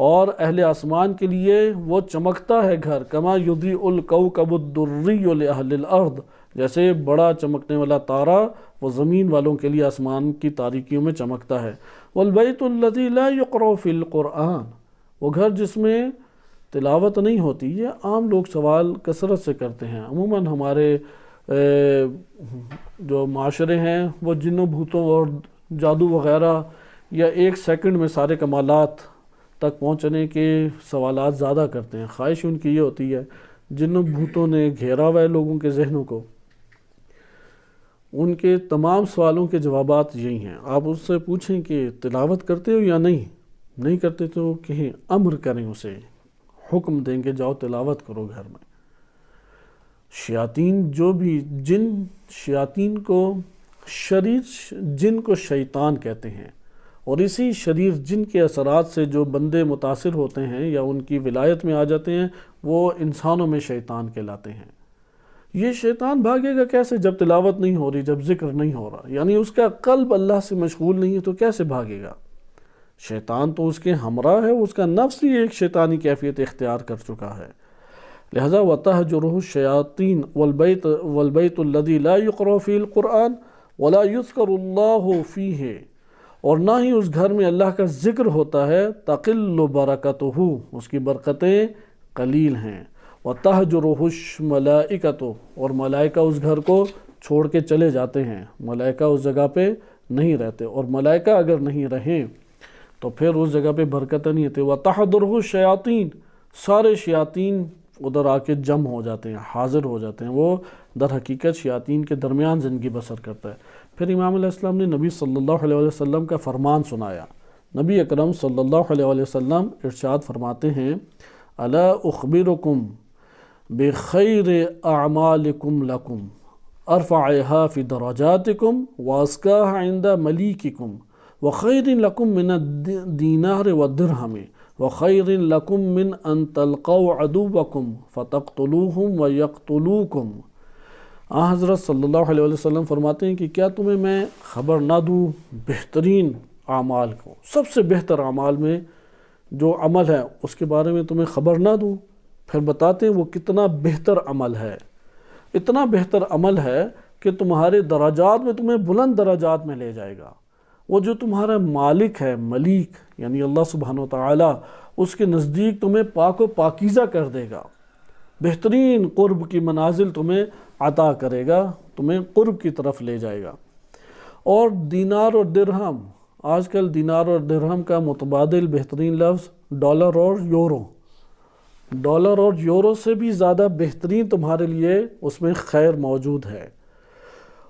اور اہل آسمان کے لیے وہ چمکتا ہے گھر، كَمَا يُضِيءُ الْكَوْكَبُ الدُّرِّيُّ لِأَهْلِ الْأَرْضِ، جیسے بڑا چمکنے والا تارہ وہ زمین والوں کے لیے آسمان کی تاریکیوں میں چمکتا ہے۔ وَالْبَيْتُ الَّذِي لَا يُقْرَأُ فِي الْقُرْآنِ، وہ گھر جس میں تلاوت نہیں ہوتی۔ یہ عام لوگ سوال کثرت سے کرتے ہیں، عموماً ہمارے جو معاشرے ہیں وہ جنوں بھوتوں اور جادو وغیرہ یا ایک سیکنڈ میں سارے کمالات تک پہنچنے کے سوالات زیادہ کرتے ہیں۔ خواہش ان کی یہ ہوتی ہے، جنوں بھوتوں نے گھیرا ہوا ہے لوگوں کے ذہنوں کو، ان کے تمام سوالوں کے جوابات یہی ہیں۔ آپ اس سے پوچھیں کہ تلاوت کرتے ہو یا نہیں کرتے تو کہیں امر کریں، اسے حکم دیں کہ جاؤ تلاوت کرو گھر میں۔ شیاطین جو بھی جن، شیاطین کو شریر جن کو شیطان کہتے ہیں، اور اسی شریر جن کے اثرات سے جو بندے متاثر ہوتے ہیں یا ان کی ولایت میں آ جاتے ہیں، وہ انسانوں میں شیطان کہلاتے ہیں۔ یہ شیطان بھاگے گا کیسے جب تلاوت نہیں ہو رہی، جب ذکر نہیں ہو رہا؟ یعنی اس کا قلب اللہ سے مشغول نہیں ہے تو کیسے بھاگے گا؟ شیطان تو اس کے ہمراہ ہے، اس کا نفس ہی ایک شیطانی کیفیت اختیار کر چکا ہے۔ لہذا وَتَحْجُرُهُ الشَّيَاطِينُ وَالْبَيْتُ الَّذِي لَا يُقْرَأُ فِيهِ الْقُرْآنُ وَلَا يُذْكَرُ اللَّهُ فِيهِ، اور نہ ہی اس گھر میں اللہ کا ذکر ہوتا ہے، تَقِلُّ بَرَكَتُهُ، اس کی برکتیں قلیل ہیں۔ وَتَحْجُرُهُ الْمَلَائِكَةُ، اور ملائکہ اس گھر کو چھوڑ کے چلے جاتے ہیں، ملائکہ اس جگہ پہ نہیں رہتے، اور ملائکہ اگر نہیں رہیں تو پھر اس جگہ پہ برکتیں نہیں ہوتی۔ وَتَحْضُرُهُ الشَّيَاطِينُ، سارے شیاطین ادھر آ کے جمع ہو جاتے ہیں، حاضر ہو جاتے ہیں۔ وہ در حقیقت شیاطین کے درمیان زندگی بسر کرتا ہے۔ پھر امام علیہ السلام نے نبی صلی اللہ علیہ وسلم کا فرمان سنایا۔ نبی اکرم صلی اللہ علیہ وسلم ارشاد فرماتے ہیں، الا اخبرکم بخیر اعمالکم لکم ارفعها فی درجاتکم وازکاها عند ملیککم وخیر لکم من الدینار والدرہم وخیر لکم من ان تلقوا عدوکم فتقتلوہم ویقتلوکم۔ حضرت صلی اللہ علیہ وسلم فرماتے ہیں کہ کیا تمہیں میں خبر نہ دوں بہترین اعمال کو، سب سے بہتر اعمال میں جو عمل ہے اس کے بارے میں تمہیں خبر نہ دوں؟ پھر بتاتے ہیں وہ کتنا بہتر عمل ہے، اتنا بہتر عمل ہے کہ تمہارے درجات میں، تمہیں بلند درجات میں لے جائے گا۔ وہ جو تمہارا مالک ہے، ملیک یعنی اللہ سبحانہ وتعالی، اس کے نزدیک تمہیں پاک و پاکیزہ کر دے گا، بہترین قرب کی منازل تمہیں عطا کرے گا، تمہیں قرب کی طرف لے جائے گا۔ اور دینار اور درہم، آج کل دینار اور درہم کا متبادل بہترین لفظ ڈالر اور یورو، ڈالر اور یورو سے بھی زیادہ بہترین تمہارے لیے اس میں خیر موجود ہے۔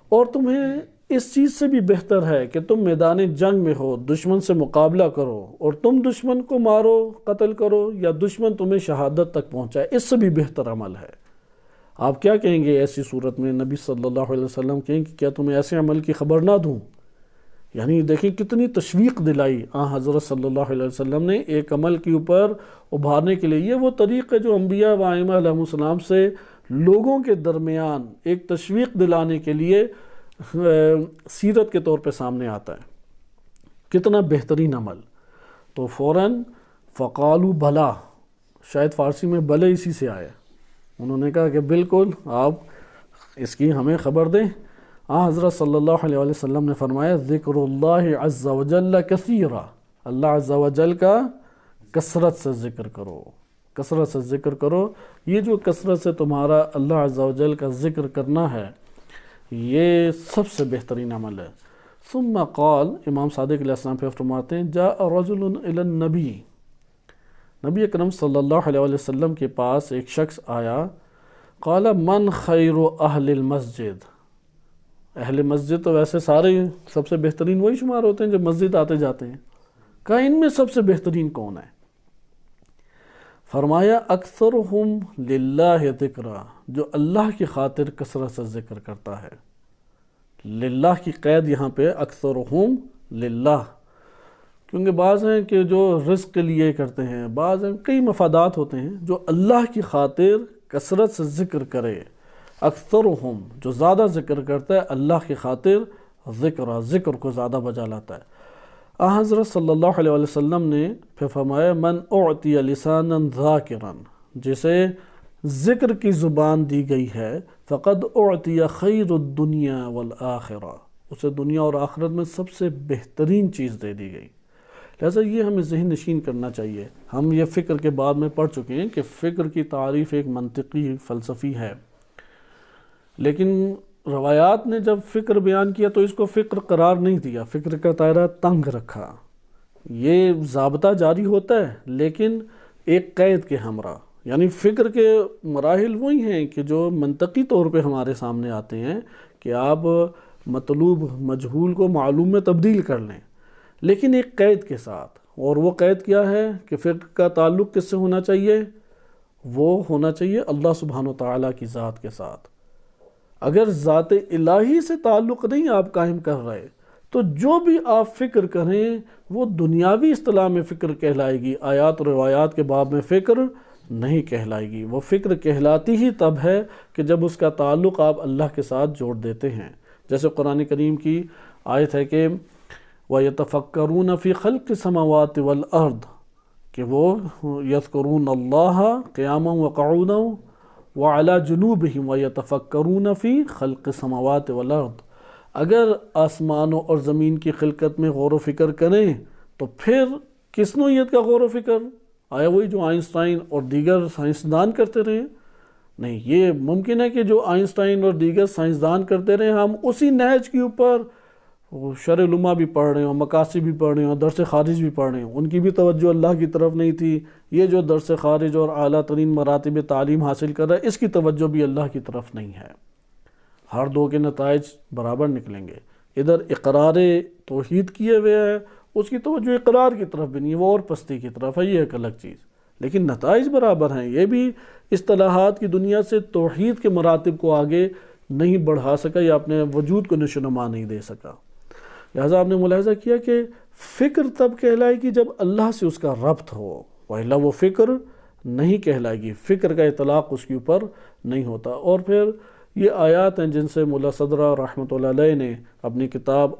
اور تمہیں اس چیز سے بھی بہتر ہے کہ تم میدان جنگ میں ہو، دشمن سے مقابلہ کرو، اور تم دشمن کو مارو، قتل کرو، یا دشمن تمہیں شہادت تک پہنچائے، اس سے بھی بہتر عمل ہے۔ آپ کیا کہیں گے ایسی صورت میں؟ نبی صلی اللہ علیہ وسلم کہیں کہ کیا تمہیں ایسے عمل کی خبر نہ دوں؟ یعنی دیکھیں کتنی تشویق دلائی حضرت صلی اللہ علیہ وسلم نے ایک عمل کے اوپر ابھارنے کے لیے۔ یہ وہ طریق ہے جو انبیاء و ائمہ علیہم السلام سے لوگوں کے درمیان ایک تشویق دلانے کے لیے سیرت کے طور پہ سامنے آتا ہے۔ کتنا بہترین عمل۔ تو فوراً فقالو بھلا، شاید فارسی میں بھلے اسی سے آیا، انہوں نے کہا کہ بالکل آپ اس کی ہمیں خبر دیں۔ حضرت صلی اللہ علیہ وسلم نے فرمایا ذکر اللہ عز و جل کثیرا، اللہ عز و جل کا کثرت سے ذکر کرو، کثرت سے ذکر کرو۔ یہ جو کثرت سے تمہارا اللہ عز و جل کا ذکر کرنا ہے یہ سب سے بہترین عمل ہے۔ ثم قال، امام صادق علیہ السلام پہ فرماتے ہیں جاء رجل الی النبی، نبی اکرم صلی اللہ علیہ وسلم کے پاس ایک شخص آیا، قال من خیر اہل المسجد، اہل مسجد تو ویسے سارے سب سے بہترین وہی شمار ہوتے ہیں جو مسجد آتے جاتے ہیں، کہا ان میں سب سے بہترین کون ہے؟ فرمایا اکثرہم للہ ذکرا، جو اللہ کی خاطر کثرت سے ذکر کرتا ہے۔ للہ کی قید یہاں پہ اکثرہم للہ، کیونکہ بعض ہیں کہ جو رزق کے لیے کرتے ہیں، بعض ہیں کئی مفادات ہوتے ہیں، جو اللہ کی خاطر کثرت سے ذکر کرے۔ اکثرہم جو زیادہ ذکر کرتا ہے اللہ کی خاطر، ذکر کو زیادہ بجا لاتا ہے۔ حضرت صلی اللہ علیہ وسلم نے پھر فرمایا من اعطی لسانا ذاکرا، جسے ذکر کی زبان دی گئی ہے، فقد اعطی خیر الدنیا والآخرہ، اسے دنیا اور آخرت میں سب سے بہترین چیز دے دی گئی۔ لہٰذا یہ ہمیں ذہن نشین کرنا چاہیے۔ ہم یہ فکر کے بعد میں پڑھ چکے ہیں کہ فکر کی تعریف ایک منطقی فلسفی ہے، لیکن روایات نے جب فکر بیان کیا تو اس کو فکر قرار نہیں دیا، فکر کا دائرہ تنگ رکھا۔ یہ ضابطہ جاری ہوتا ہے لیکن ایک قید کے ہمراہ، یعنی فکر کے مراحل وہی ہیں کہ جو منطقی طور پہ ہمارے سامنے آتے ہیں کہ آپ مطلوب مجہول کو معلوم میں تبدیل کر لیں، لیکن ایک قید کے ساتھ۔ اور وہ قید کیا ہے کہ فکر کا تعلق کس سے ہونا چاہیے؟ وہ ہونا چاہیے اللہ سبحانہ وتعالیٰ کی ذات کے ساتھ۔ اگر ذات الہی سے تعلق نہیں آپ قائم کر رہے تو جو بھی آپ فکر کریں وہ دنیاوی اصطلاح میں فکر کہلائے گی، آیات و روایات کے باب میں فکر نہیں کہلائے گی۔ وہ فکر کہلاتی ہی تب ہے کہ جب اس کا تعلق آپ اللہ کے ساتھ جوڑ دیتے ہیں۔ جیسے قرآن کریم کی آیت ہے کہ وَيَتَفَكَّرُونَ فِي خَلْقِ السَّمَاوَاتِ وَالْأَرْضِ، کہ وہ یذکرون اللہ قیاما وقعودا وعلی جنوبہم ویتفکرون فی خلق السماوات والارض۔ اگر آسمانوں اور زمین کی خلقت میں غور و فکر کریں تو پھر کس نوعیت کا غور و فکر؟ آیا وہی جو آئنسٹائن اور دیگر سائنسدان کرتے رہے؟ نہیں، یہ ممکن ہے کہ جو آئنسٹائن اور دیگر سائنسدان کرتے رہے ہم اسی نہج کے اوپر شرح لما بھی پڑھ رہے ہوں، مقاصد بھی پڑھ رہے ہوں، درس خارج بھی پڑھ رہے ہوں، ان کی بھی توجہ اللہ کی طرف نہیں تھی۔ یہ جو درس خارج اور اعلیٰ ترین مراتب تعلیم حاصل کر رہا ہے اس کی توجہ بھی اللہ کی طرف نہیں ہے۔ ہر دو کے نتائج برابر نکلیں گے۔ ادھر اقرار توحید کیے ہوئے ہے، اس کی توجہ اقرار کی طرف بھی نہیں ہے، وہ اور پستی کی طرف ہے، یہ ایک الگ چیز، لیکن نتائج برابر ہیں۔ یہ بھی اصطلاحات کی دنیا سے توحید کے مراتب کو آگے نہیں بڑھا سکا یا اپنے وجود کو نشو و نما نہیں دے سکا۔ لہٰذا آپ نے ملاحظہ کیا کہ فکر تب کہلائے گی جب اللہ سے اس کا ربط ہو، وإلا وہ فکر نہیں کہلائے گی، فکر کا اطلاق اس کے اوپر نہیں ہوتا۔ اور پھر یہ آیات ہیں جن سے ملا صدرہ رحمۃ اللہ علیہ نے اپنی کتاب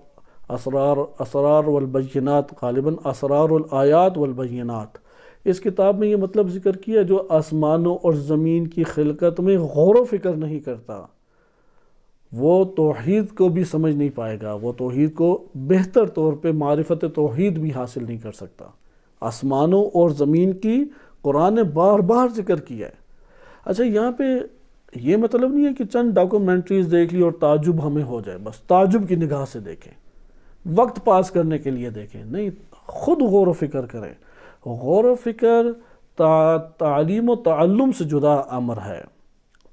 اسرار والبینات، غالباً اسرار الآیات والبینات، اس کتاب میں یہ مطلب ذکر کیا جو آسمانوں اور زمین کی خلقت میں غور و فکر نہیں کرتا وہ توحید کو بھی سمجھ نہیں پائے گا، وہ توحید کو بہتر طور پہ معرفت توحید بھی حاصل نہیں کر سکتا۔ آسمانوں اور زمین کی قرآن نے بار بار ذکر کیا ہے۔ اچھا، یہاں پہ یہ مطلب نہیں ہے کہ چند ڈاکومنٹریز دیکھ لی اور تعجب ہمیں ہو جائے، بس تعجب کی نگاہ سے دیکھیں، وقت پاس کرنے کے لیے دیکھیں، نہیں، خود غور و فکر کریں۔ غور و فکر تعلیم و تعلم سے جدا امر ہے۔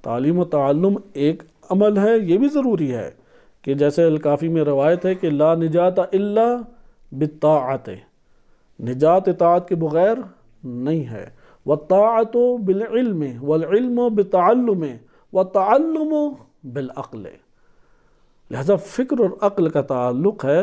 تعلیم و تعلم ایک عمل ہے، یہ بھی ضروری ہے کہ جیسے الکافی میں روایت ہے کہ لا نجات الا بالطاعت، نجات اطاعت کے بغیر نہیں ہے۔ والطاعت بالعلم والعلم بتعلم والتعلم بالعقل۔ لہذا فکر اور عقل کا تعلق ہے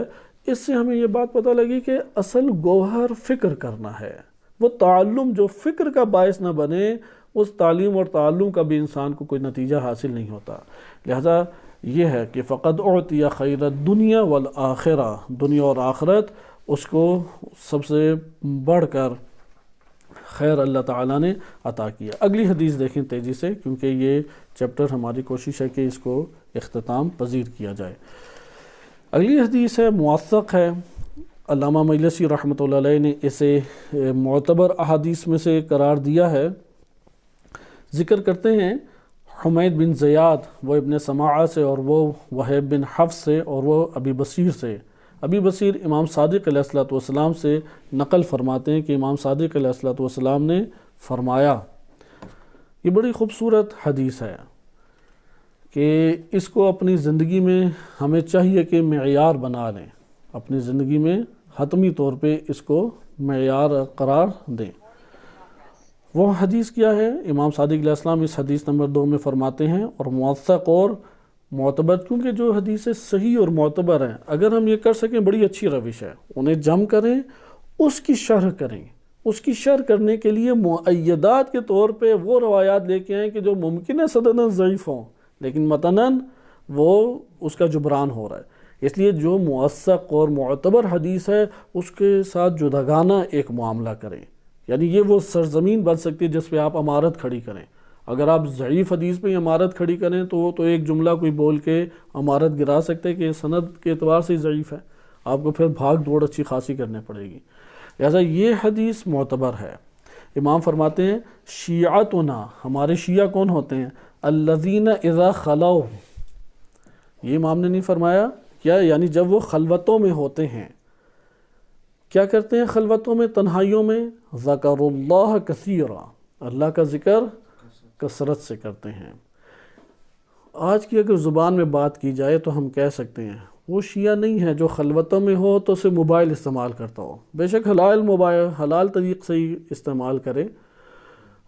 اس سے ہمیں یہ بات پتہ لگی کہ اصل گوہر فکر کرنا ہے، وہ تعلم جو فکر کا باعث نہ بنے، اس تعلیم اور تعلم کا بھی انسان کو کوئی نتیجہ حاصل نہیں ہوتا۔ لہذا یہ ہے کہ فقد اعطی خیر الدنیا والآخرہ، دنیا اور آخرت اس کو سب سے بڑھ کر خیر اللہ تعالیٰ نے عطا کیا۔ اگلی حدیث دیکھیں تیزی سے، کیونکہ یہ چیپٹر ہماری کوشش ہے کہ اس کو اختتام پذیر کیا جائے۔ اگلی حدیث ہے، موثق ہے، علامہ مجلسی رحمۃ اللہ علیہ نے اسے معتبر احادیث میں سے قرار دیا ہے۔ ذکر کرتے ہیں حمید بن زیاد، وہ ابن سماعہ سے، اور وہ وہیب بن حفص سے، اور وہ ابی بصیر سے۔ ابی بصیر امام صادق علیہ السلام سے نقل فرماتے ہیں کہ امام صادق علیہ السلام نے فرمایا۔ یہ بڑی خوبصورت حدیث ہے کہ اس کو اپنی زندگی میں ہمیں چاہیے کہ معیار بنا لیں، اپنی زندگی میں حتمی طور پہ اس کو معیار قرار دیں۔ وہ حدیث کیا ہے؟ امام صادق علیہ السلام اس حدیث نمبر 2 میں فرماتے ہیں، اور موثق اور معتبر، کیونکہ جو حدیثیں صحیح اور معتبر ہیں، اگر ہم یہ کر سکیں بڑی اچھی روش ہے، انہیں جمع کریں، اس کی شرح کریں۔ اس کی شرح کرنے کے لیے مؤیدات کے طور پہ وہ روایات لے کے آئیں کہ جو ممکن ہے سنداً ضعیف ہوں، لیکن متناً وہ اس کا جبران ہو رہا ہے۔ اس لیے جو موثق اور معتبر حدیث ہے اس کے ساتھ جداگانہ ایک معاملہ کریں، یعنی یہ وہ سرزمین بن سکتی ہے جس پہ آپ عمارت کھڑی کریں۔ اگر آپ ضعیف حدیث پہ عمارت کھڑی کریں تو وہ تو ایک جملہ کوئی بول کے عمارت گرا سکتے ہیں کہ سند کے اعتبار سے ضعیف ہے، آپ کو پھر بھاگ دوڑ اچھی خاصی کرنے پڑے گی۔ لہٰذا یہ حدیث معتبر ہے۔ امام فرماتے ہیں شیعتنا، ہمارے شیعہ کون ہوتے ہیں؟ الذین اذا خلو، یہ امام نے نہیں فرمایا کیا، یعنی جب وہ خلوتوں میں ہوتے ہیں، کیا کرتے ہیں خلوتوں میں، تنہائیوں میں؟ ذکر اللہ کثیرا، اللہ کا ذکر کثرت سے کرتے ہیں۔ آج کی اگر زبان میں بات کی جائے تو ہم کہہ سکتے ہیں وہ شیعہ نہیں ہے جو خلوتوں میں ہو تو اسے موبائل استعمال کرتا ہو، بے شک حلال موبائل حلال طریق سے ہی استعمال کرے،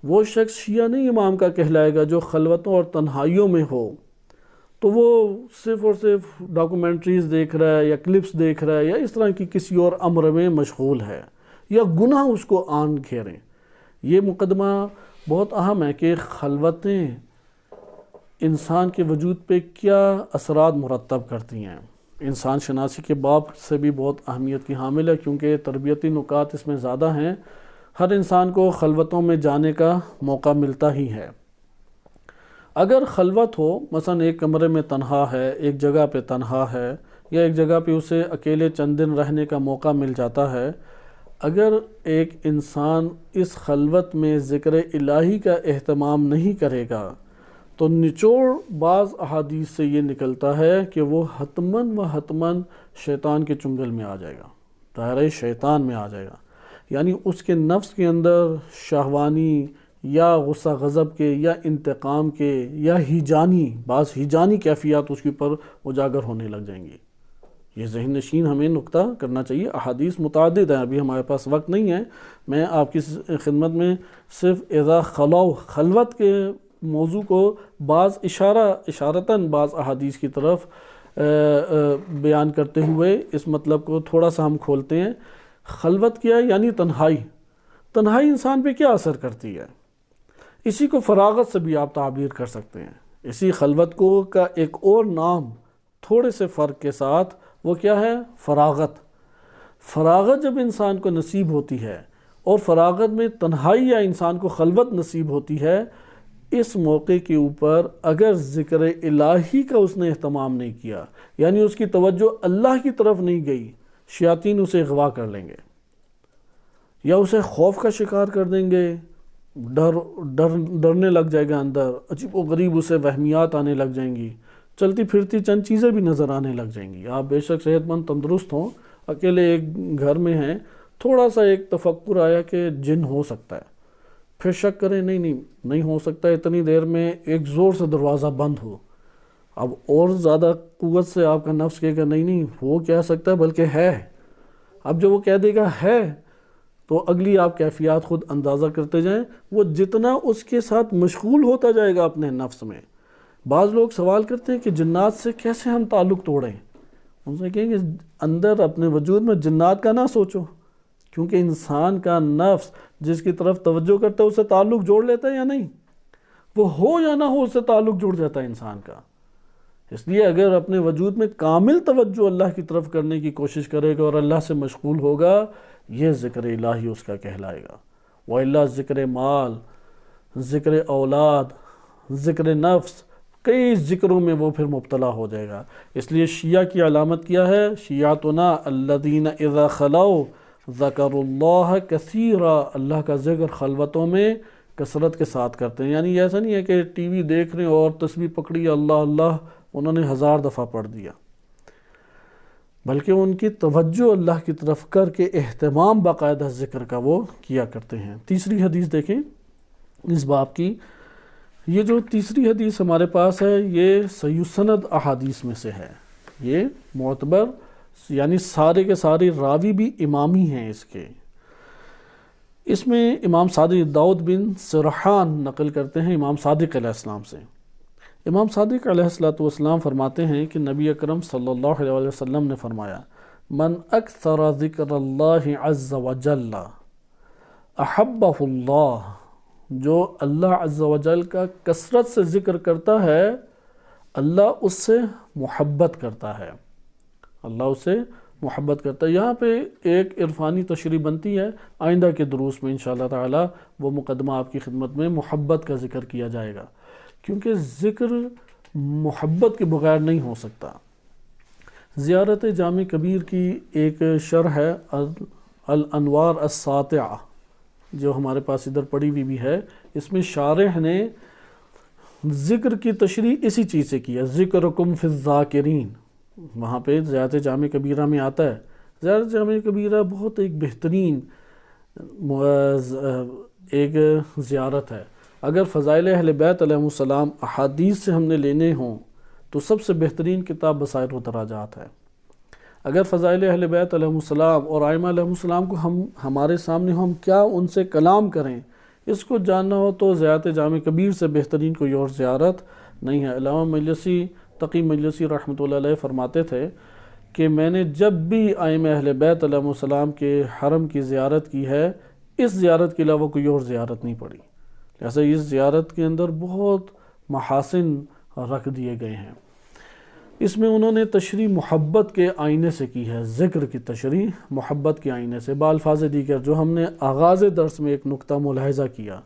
وہ شخص شیعہ نہیں امام کا کہلائے گا جو خلوتوں اور تنہائیوں میں ہو تو وہ صرف اور صرف ڈاکومنٹریز دیکھ رہا ہے یا کلپس دیکھ رہا ہے یا اس طرح کی کسی اور امر میں مشغول ہے، یا گناہ اس کو آن گھیریں۔ یہ مقدمہ بہت اہم ہے کہ خلوتیں انسان کے وجود پہ کیا اثرات مرتب کرتی ہیں۔ انسان شناسی کے باب سے بھی بہت اہمیت کی حامل ہے، کیونکہ تربیتی نکات اس میں زیادہ ہیں۔ ہر انسان کو خلوتوں میں جانے کا موقع ملتا ہی ہے۔ اگر خلوت ہو، مثلا ایک کمرے میں تنہا ہے، ایک جگہ پہ تنہا ہے، یا ایک جگہ پہ اسے اکیلے چند دن رہنے کا موقع مل جاتا ہے، اگر ایک انسان اس خلوت میں ذکر الہی کا اہتمام نہیں کرے گا تو نچوڑ بعض احادیث سے یہ نکلتا ہے کہ وہ حتماً و حتماً شیطان کے چنگل میں آ جائے گا، دائرہ شیطان میں آ جائے گا، یعنی اس کے نفس کے اندر شہوانی یا غصہ غضب کے یا انتقام کے یا بعض ہیجانی کیفیات اس کے اوپر اجاگر ہونے لگ جائیں گی۔ یہ ذہن نشین ہمیں نقطہ کرنا چاہیے۔ احادیث متعدد ہیں، ابھی ہمارے پاس وقت نہیں ہے، میں آپ کی خدمت میں صرف اذا خلو، خلوت کے موضوع کو بعض اشارتاً بعض احادیث کی طرف بیان کرتے ہوئے اس مطلب کو تھوڑا سا ہم کھولتے ہیں۔ خلوت کیا ہے؟ یعنی تنہائی۔ تنہائی انسان پہ کیا اثر کرتی ہے؟ اسی کو فراغت سے بھی آپ تعبیر کر سکتے ہیں۔ اسی خلوت کو کا ایک اور نام تھوڑے سے فرق کے ساتھ، وہ کیا ہے؟ فراغت۔ فراغت جب انسان کو نصیب ہوتی ہے اور فراغت میں تنہائی یا انسان کو خلوت نصیب ہوتی ہے، اس موقع کے اوپر اگر ذکر الہی کا اس نے اہتمام نہیں کیا، یعنی اس کی توجہ اللہ کی طرف نہیں گئی، شیاطین اسے اغوا کر لیں گے یا اسے خوف کا شکار کر دیں گے، ڈرنے لگ جائے گا، اندر عجیب و غریب اسے وہمیات آنے لگ جائیں گی، چلتی پھرتی چند چیزیں بھی نظر آنے لگ جائیں گی۔ آپ بے شک صحت مند تندرست ہوں، اکیلے ایک گھر میں ہیں، تھوڑا سا ایک تفکر آیا کہ جن ہو سکتا ہے، پھر شک کریں نہیں ہو سکتا، اتنی دیر میں ایک زور سے دروازہ بند ہو، اب اور زیادہ قوت سے آپ کا نفس کہے گا نہیں وہ کہہ سکتا ہے بلکہ ہے۔ اب جب وہ کہہ دے گا ہے تو اگلی آپ کیفیات خود اندازہ کرتے جائیں، وہ جتنا اس کے ساتھ مشغول ہوتا جائے گا اپنے نفس میں۔ بعض لوگ سوال کرتے ہیں کہ جنات سے کیسے ہم تعلق توڑیں؟ ان سے کہیں کہ اندر اپنے وجود میں جنات کا نہ سوچو، کیونکہ انسان کا نفس جس کی طرف توجہ کرتا ہے اس سے تعلق جوڑ لیتا ہے یا نہیں، وہ ہو یا نہ ہو اس سے تعلق جڑ جاتا ہے انسان کا۔ اس لیے اگر اپنے وجود میں کامل توجہ اللہ کی طرف کرنے کی کوشش کرے گا اور اللہ سے مشغول ہوگا، یہ ذکر الہی اس کا کہلائے گا۔ وَإِلَّا ذکر مال، ذکر اولاد، ذکر نفس، کئی ذکروں میں وہ پھر مبتلا ہو جائے گا۔ اس لیے شیعہ کی علامت کیا ہے؟ شیعتنا الذین اذا خلوا ذکروا اللہ کثیرا، اللہ کا ذکر خلوتوں میں کثرت کے ساتھ کرتے ہیں۔ یعنی ایسا نہیں ہے کہ ٹی وی دیکھ رہے ہیں اور تسبیح پکڑی اللہ اللہ انہوں نے 1000 دفعہ پڑھ دیا، بلکہ ان کی توجہ اللہ کی طرف کر کے اہتمام باقاعدہ ذکر کا وہ کیا کرتے ہیں۔ تیسری حدیث دیکھیں اس باب کی، یہ جو تیسری حدیث ہمارے پاس ہے یہ صحیح سند احادیث میں سے ہے، یہ معتبر یعنی سارے کے سارے راوی بھی امامی ہیں اس کے۔ اس میں امام صادق داؤد بن سرحان نقل کرتے ہیں امام صادق علیہ السلام سے۔ امام صادق علیہ السلام فرماتے ہیں کہ نبی اکرم صلی اللہ علیہ وسلم نے فرمایا، من اکثر ذکر اللہ عز وجل احبہ اللہ، جو اللہ عز وجل کا کثرت سے ذکر کرتا ہے اللہ اس سے محبت کرتا ہے، اللہ اس سے محبت کرتا ہے۔ یہاں پہ ایک عرفانی تشریح بنتی ہے، آئندہ کے دروس میں انشاءاللہ تعالی وہ مقدمہ آپ کی خدمت میں محبت کا ذکر کیا جائے گا، کیونکہ ذکر محبت کے بغیر نہیں ہو سکتا۔ زیارت جامع کبیر کی ایک شرح ہے الانوار الساطعہ، جو ہمارے پاس ادھر پڑھی ہوئی بھی ہے، اس میں شارح نے ذکر کی تشریح اسی چیز سے کی ہے، ذکرکم فی الذاکرین۔ وہاں پہ زیارت جامع کبیرہ میں آتا ہے۔ زیارت جامع کبیرہ بہت ایک بہترین ایک زیارت ہے۔ اگر فضائل اہل بیت علیہ السلام احادیث سے ہم نے لینے ہوں تو سب سے بہترین کتاب بصائر و دراجات ہے۔ اگر فضائل اہل بیت علیہ السلام اور ائمہ علیہ السلام کو ہمارے سامنے ہم کیا ان سے کلام کریں، اس کو جاننا ہو تو زیارت جامع کبیر سے بہترین کوئی اور زیارت نہیں ہے۔ علامہ مجلسی تقی مجلسی رحمۃ اللہ علیہ فرماتے تھے کہ میں نے جب بھی ائمہ اہل بیت علیہ السلام کے حرم کی زیارت کی ہے، اس زیارت کے علاوہ کوئی اور زیارت نہیں پڑی، لہٰذا اس زیارت کے اندر بہت محاسن رکھ دیے گئے ہیں۔ اس میں انہوں نے تشریح محبت کے آئینے سے کی ہے، ذکر کی تشریح محبت کے آئینے سے، بالفاظ دیگر جو ہم نے آغاز درس میں ایک نقطہ ملاحظہ کیا،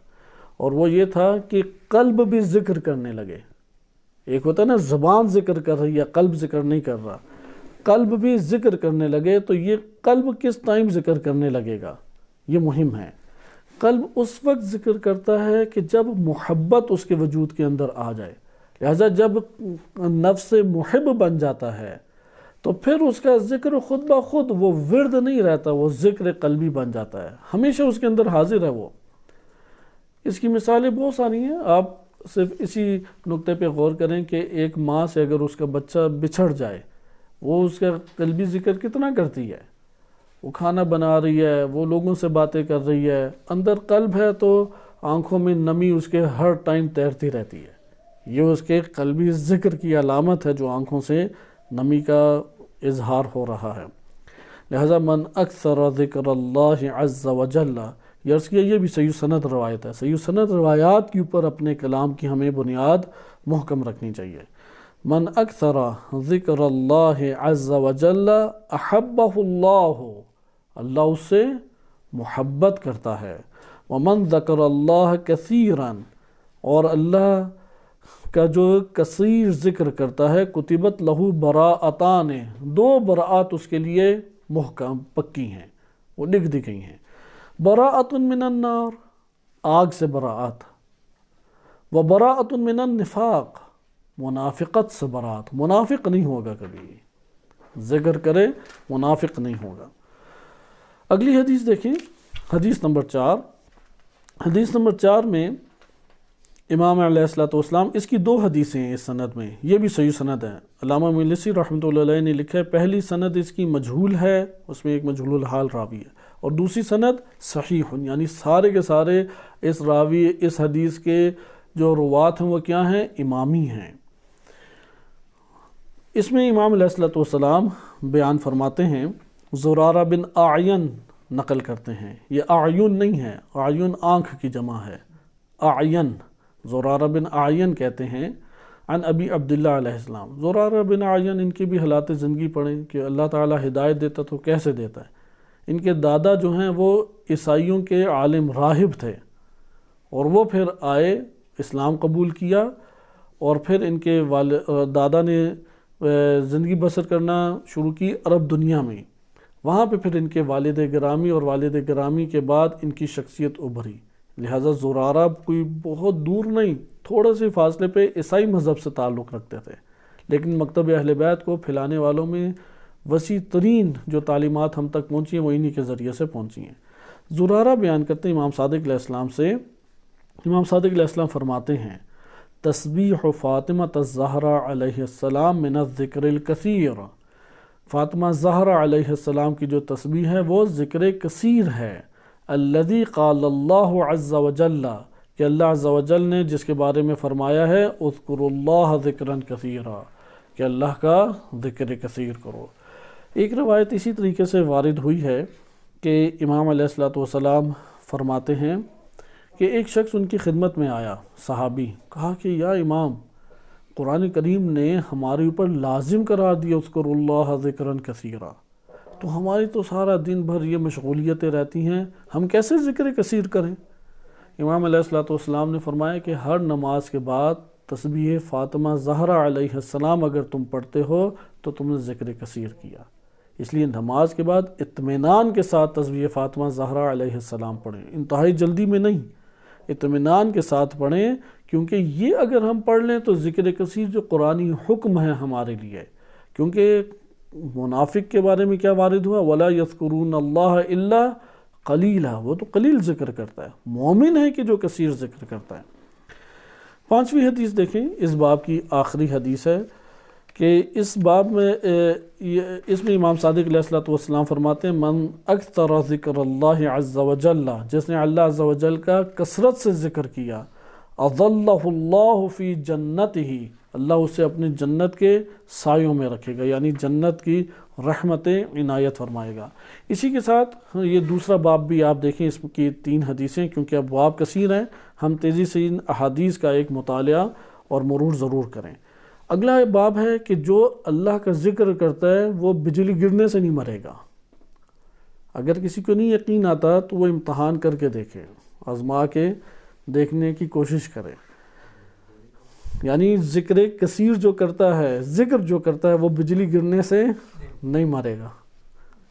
اور وہ یہ تھا کہ قلب بھی ذکر کرنے لگے۔ ایک ہوتا ہے نا زبان ذکر کر رہی ہے، قلب ذکر نہیں کر رہا، قلب بھی ذکر کرنے لگے، تو یہ قلب کس ٹائم ذکر کرنے لگے گا، یہ مہم ہے۔ قلب اس وقت ذکر کرتا ہے کہ جب محبت اس کے وجود کے اندر آ جائے، لہذا جب نفس محب بن جاتا ہے تو پھر اس کا ذکر خود بخود وہ ورد نہیں رہتا، وہ ذکر قلبی بن جاتا ہے، ہمیشہ اس کے اندر حاضر ہے وہ۔ اس کی مثالیں بہت ساری ہیں، آپ صرف اسی نقطے پہ غور کریں کہ ایک ماں سے اگر اس کا بچہ بچھڑ جائے، وہ اس کا قلبی ذکر کتنا کرتی ہے، وہ کھانا بنا رہی ہے، وہ لوگوں سے باتیں کر رہی ہے، اندر قلب ہے تو آنکھوں میں نمی اس کے ہر ٹائم تیرتی رہتی ہے، یہ اس کے قلبی ذکر کی علامت ہے جو آنکھوں سے نمی کا اظہار ہو رہا ہے۔ لہذا من اکثر ذکر اللہ عز وجل، یہ بھی صحیح سند روایت ہے، صحیح سند روایات کے اوپر اپنے کلام کی ہمیں بنیاد محکم رکھنی چاہیے۔ من اکثر ذکر اللہ عز وجل احبہ اللہ، اللہ اس سے محبت کرتا ہے۔ ومن ذکر اللہ کثیرا، اور اللہ کا جو کثیر ذکر کرتا ہے، کتبت لہو براءتان، 2 براءت اس کے لیے محکم پکی ہیں، وہ لکھ دی گئی ہیں۔ براءت من النار، آگ سے براءت، و براءت من النفاق، منافقت سے براءت، منافق نہیں ہوگا کبھی، ذکر کرے منافق نہیں ہوگا۔ اگلی حدیث دیکھیں، حدیث نمبر 4۔ حدیث نمبر 4 میں امام علیہ السلام، اس کی 2 حدیثیں ہیں اس سند میں، یہ بھی صحیح سند ہے۔ علامہ مجلسی رحمۃ اللہ علیہ نے لکھا ہے پہلی سند اس کی مجہول ہے، اس میں ایک مجہول الحال راوی ہے، اور دوسری سند صحیح، یعنی سارے کے سارے اس راوی اس حدیث کے جو روات ہیں وہ کیا ہیں، امامی ہیں۔ اس میں امام علیہ الصلوۃ والسلام بیان فرماتے ہیں، زرارہ بن اعین نقل کرتے ہیں، یہ اعین نہیں ہے، اعین آنکھ کی جمع ہے، اعین زرارہ بن اعین کہتے ہیں، عن ابی عبداللہ علیہ السلام۔ زرارہ بن اعین، ان کی بھی حالات زندگی پڑھیں کہ اللہ تعالیٰ ہدایت دیتا تو کیسے دیتا ہے۔ ان کے دادا جو ہیں وہ عیسائیوں کے عالم راہب تھے، اور وہ پھر آئے، اسلام قبول کیا، اور پھر ان کے دادا نے زندگی بسر کرنا شروع کی عرب دنیا میں۔ وہاں پہ پھر ان کے والد گرامی اور والد گرامی کے بعد ان کی شخصیت ابھری، لہٰذا زرارہ کوئی بہت دور نہیں، تھوڑے سے فاصلے پہ عیسائی مذہب سے تعلق رکھتے تھے، لیکن مکتب اہل بیت کو پھیلانے والوں میں وسیع ترین جو تعلیمات ہم تک پہنچی ہیں وہ انہی کے ذریعے سے پہنچی ہیں۔ زرارہ بیان کرتے ہیں امام صادق علیہ السلام سے، امام صادق علیہ السلام فرماتے ہیں، تسبیح فاطمہ الزہرا علیہ السلام من الذکر الکثیر، فاطمہ زہرا علیہ السلام کی جو تسبیح ہے وہ ذکر کثیر ہے، الذی قال اللہ عز وجل، کہ اللہ عز وجل نے جس کے بارے میں فرمایا ہے اذکروا اللہ ذکرا کثیرا، کہ اللہ کا ذکر کثیر کرو۔ ایک روایت اسی طریقے سے وارد ہوئی ہے کہ امام علیہ الصلوۃ والسلام فرماتے ہیں کہ ایک شخص ان کی خدمت میں آیا، صحابی، کہا کہ یا امام، قرآن کریم نے ہمارے اوپر لازم قرار دیا اذکروا اللہ ذکرا کثیرا، تو ہماری تو سارا دن بھر یہ مشغولیتیں رہتی ہیں، ہم کیسے ذکر کثیر کریں؟ امام علیہ الصلوۃ والسلام نے فرمایا کہ ہر نماز کے بعد تسبیح فاطمہ زہرا علیہ السلام اگر تم پڑھتے ہو تو تم نے ذکر کثیر کیا، اس لیے نماز کے بعد اطمینان کے ساتھ تسبیح فاطمہ زہرا علیہ السلام پڑھیں، انتہائی جلدی میں نہیں، اطمینان کے ساتھ پڑھیں، کیونکہ یہ اگر ہم پڑھ لیں تو ذکر کثیر جو قرآنی حکم ہے ہمارے لیے، کیونکہ منافق کے بارے میں کیا وارد ہوا، وَلَا يَذْكُرُونَ اللَّهَ إِلَّا قَلِيلًا، وہ تو قلیل ذکر کرتا ہے، مومن ہے کہ جو کثیر ذکر کرتا ہے۔ پانچویں حدیث دیکھیں، اس باب کی آخری حدیث ہے کہ اس باب میں اس میں امام صادق علیہ الصلوۃ والسلام فرماتے ہیں، من اکثر ذکر اللہ عز وجل، جس نے اللہ عز وجل کا کثرت سے ذکر کیا، اظلہ اللہ فی جنتہ، اللہ اسے اپنی جنت کے سایوں میں رکھے گا، یعنی جنت کی رحمتیں عنایت فرمائے گا۔ اسی کے ساتھ یہ دوسرا باب بھی آپ دیکھیں، اس کی 3 حدیثیں، کیونکہ اب باب کثیر ہیں، ہم تیزی سے ان احادیث کا ایک مطالعہ اور مرور ضرور کریں۔ اگلا باب ہے کہ جو اللہ کا ذکر کرتا ہے وہ بجلی گرنے سے نہیں مرے گا۔ اگر کسی کو نہیں یقین آتا تو وہ امتحان کر کے دیکھے، آزما کے دیکھنے کی کوشش کرے، یعنی ذکر کثیر جو کرتا ہے، ذکر جو کرتا ہے وہ بجلی گرنے سے نہیں مرے گا۔